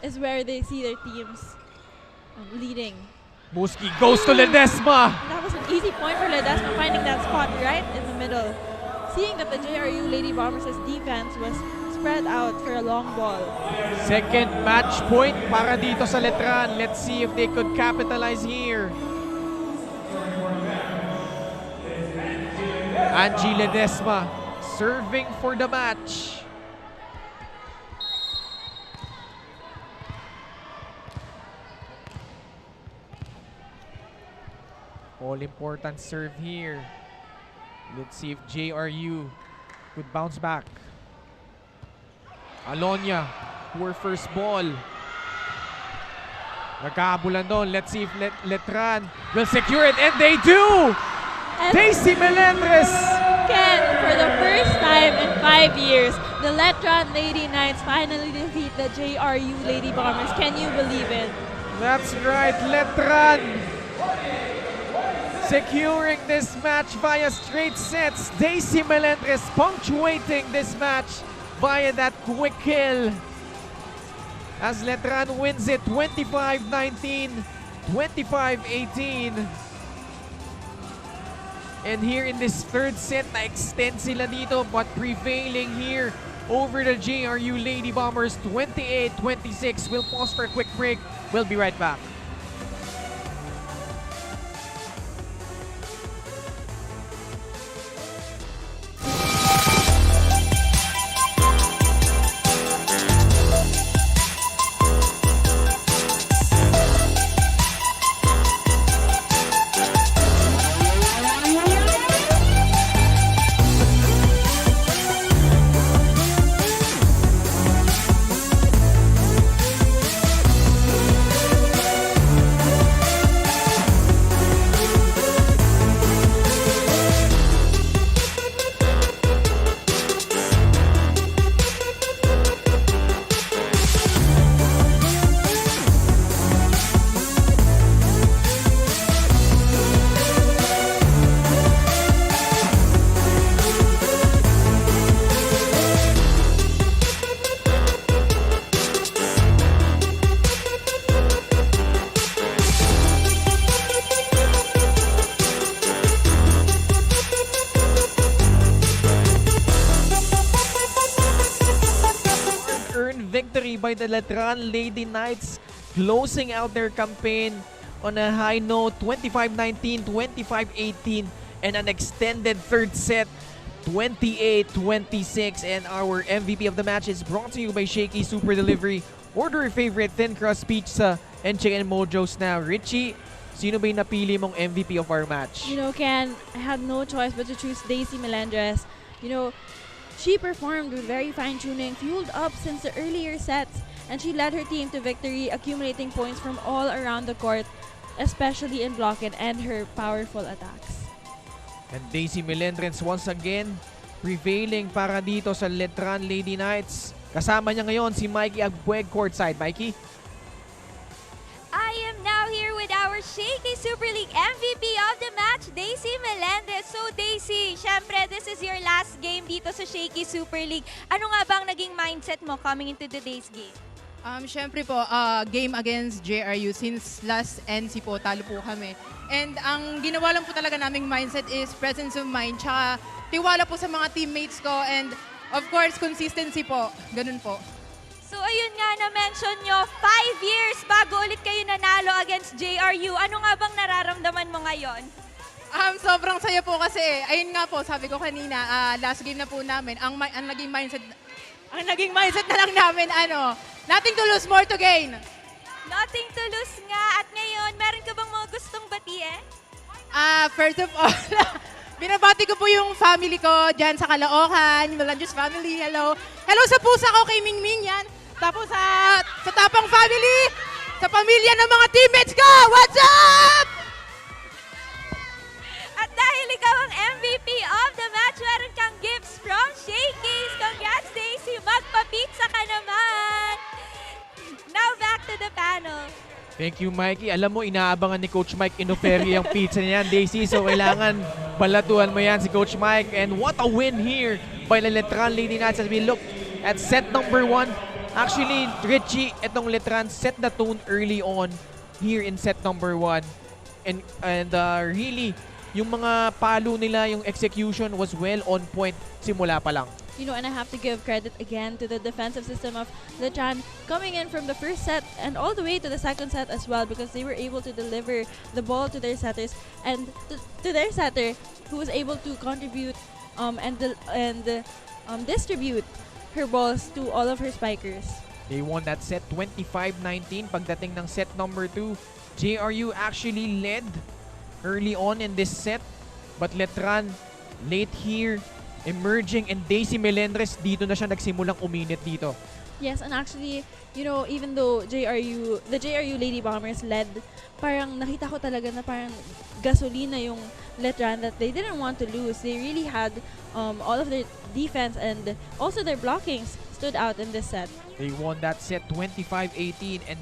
is where they see their teams leading. Muski goes to Ledesma. That was an easy point for Ledesma, finding that spot right in the middle. Seeing that the JRU Lady Bombers' defense was spread out for a long ball. Second match point para dito sa Letran. Let's see if they could capitalize here. Angie Ledesma serving for the match. All-important serve here. Let's see if JRU could bounce back. Alonia, poor first ball. Nagkabulan doon. Let's see if Letran will secure it. And they do! And Daisy Melendres! Ken, for the first time in 5 years, the Letran Lady Knights finally defeat the JRU Lady Bombers. Can you believe it? That's right, Letran securing this match via straight sets. Daisy Melendres punctuating this match via that quick kill. As Letran wins it 25-19, 25-18. And here in this third set, na-extend sila dito but prevailing here over the JRU Lady Bombers 28-26. We'll pause for a quick break. We'll be right back. Victory by the Letran Lady Knights, closing out their campaign on a high note, 25-19, 25-18, and an extended third set, 28-26. And our MVP of the match is brought to you by Shakeys Super Delivery. order your favorite thin crust pizza and chicken mojos now. Richie, sino ba yung napili mong MVP of our match? You know, Ken, I had no choice but to choose Daisy Melendres. You know, she performed with very fine tuning, fueled up since the earlier sets, and she led her team to victory, accumulating points from all around the court, especially in blocking and her powerful attacks. And Daisy Melendres once again prevailing para dito sa Letran Lady Knights. Kasama niya ngayon si Mikey Agbueg courtside. Mikey? I am now here with our Shaky Super League MVP of the match, Daisy Melendez. So Daisy, syempre this is your last game dito sa Shaky Super League. Ano nga bang naging mindset mo coming into today's game? Syempre po, game against JRU since last NC po, talo po kami. And ang ginawa lang po talaga naming mindset is presence of mind, tsaka tiwala po sa mga teammates ko, and of course, consistency po. Ganun po. So ayun nga na-mention nyo, 5 years bago ulit kayo nanalo against JRU. Ano nga bang nararamdaman mo ngayon? Sobrang saya po kasi, ayun nga po, sabi ko kanina, last game na po namin, ang naging mindset na lang namin, nothing to lose, more to gain. Nothing to lose nga. At ngayon, meron ka bang mga gustong batiin? First of all, binabati ko po yung family ko dyan sa Caloocan, Melandres family, hello. Hello sa pusa ko kay Mingming yan. Tapos sa Tapang family, sa pamilya ng mga teammates ko, what's up? At dahil ikaw ang MVP of the match, meron kang gifts from Shakeys. Congrats, Daisy. Magpa-pizza ka naman. Now back to the panel. Thank you, Mikey. Alam mo, inaabangan ni Coach Mike Inoferi ang pizza niyan, Daisy. So, kailangan balatuan mo yan si Coach Mike. And what a win here by the Letran Lady Knights as we look at set number 1. Actually, Richie, itong Letran set the tone early on here in set number 1. And really, yung mga palo nila, yung execution was well on point simula pa lang. You know, and I have to give credit again to the defensive system of Letran coming in from the first set and all the way to the second set as well, because they were able to deliver the ball to their setters and to their setter, who was able to contribute and distribute her balls to all of her spikers. They won that set 25-19. Pagdating ng set number 2, JRU actually led early on in this set, but Letran late here emerging, and Daisy Melendres dito na siya nagsimulang uminit dito. Yes, and actually, you know, even though the JRU Lady Bombers led, parang nakita ko talaga na parang gasolina yung Letran, that they didn't want to lose. They really had all of their defense and also their blockings stood out in this set. They won that set 25-18, and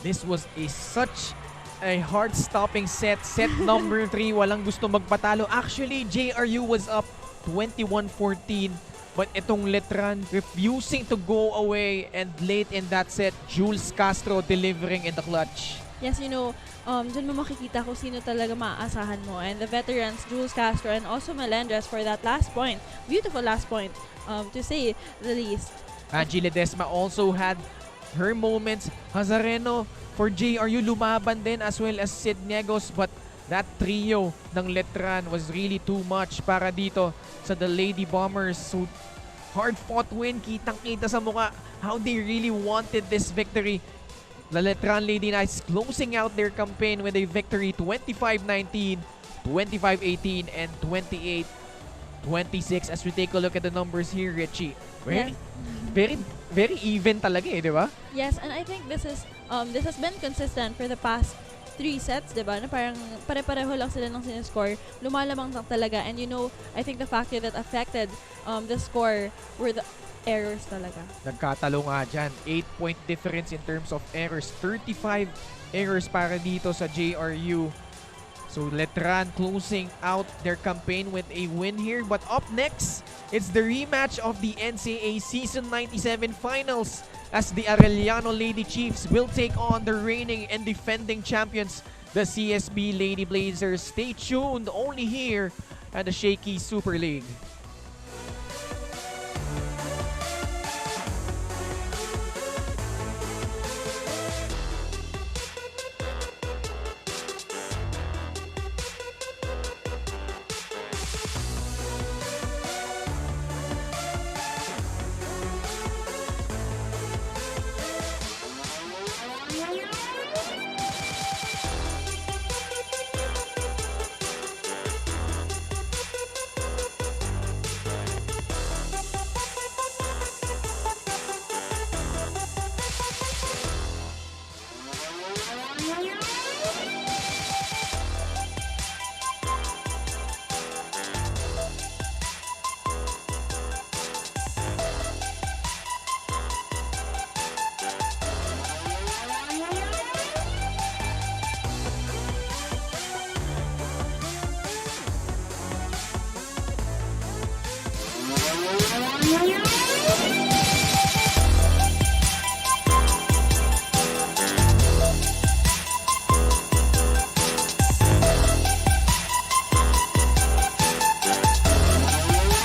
this was such a heart-stopping set. Set number 3, walang gusto magpatalo. Actually, JRU was up 21-14, but itong Letran refusing to go away, and late in that set, Jules Castro delivering in the clutch. Yes, you know, dyan mo makikita kung sino talaga maaasahan mo. And the veterans, Jules Castro and also Melendres for that last point. Beautiful last point, to say the least. Angie Ledesma also had her moments. Hazareno for JRU lumaban din, as well as Sid Negos, but that trio ng Letran was really too much para dito sa the Lady Bombers. So, hard-fought win. Kitang-kita sa mukha how they really wanted this victory. The Letran Lady Knights closing out their campaign with a victory 25-19, 25-18, and 28-26. As we take a look at the numbers here, Richie. Very even talaga di ba? Yes, and I think this has been consistent for the past 3 sets, di ba? Na parang pare-pareho lang sila ng sinescore. Lumalamang lang talaga. And you know, I think the factor that affected the score were the errors talaga. Nagkatalo nga dyan. 8-point difference in terms of errors. 35 errors para dito sa JRU. So Letran closing out their campaign with a win here. But up next, it's the rematch of the NCAA Season 97 Finals, as the Arellano Lady Chiefs will take on the reigning and defending champions, the CSB Lady Blazers. Stay tuned only here at the Shaky Super League. Letran.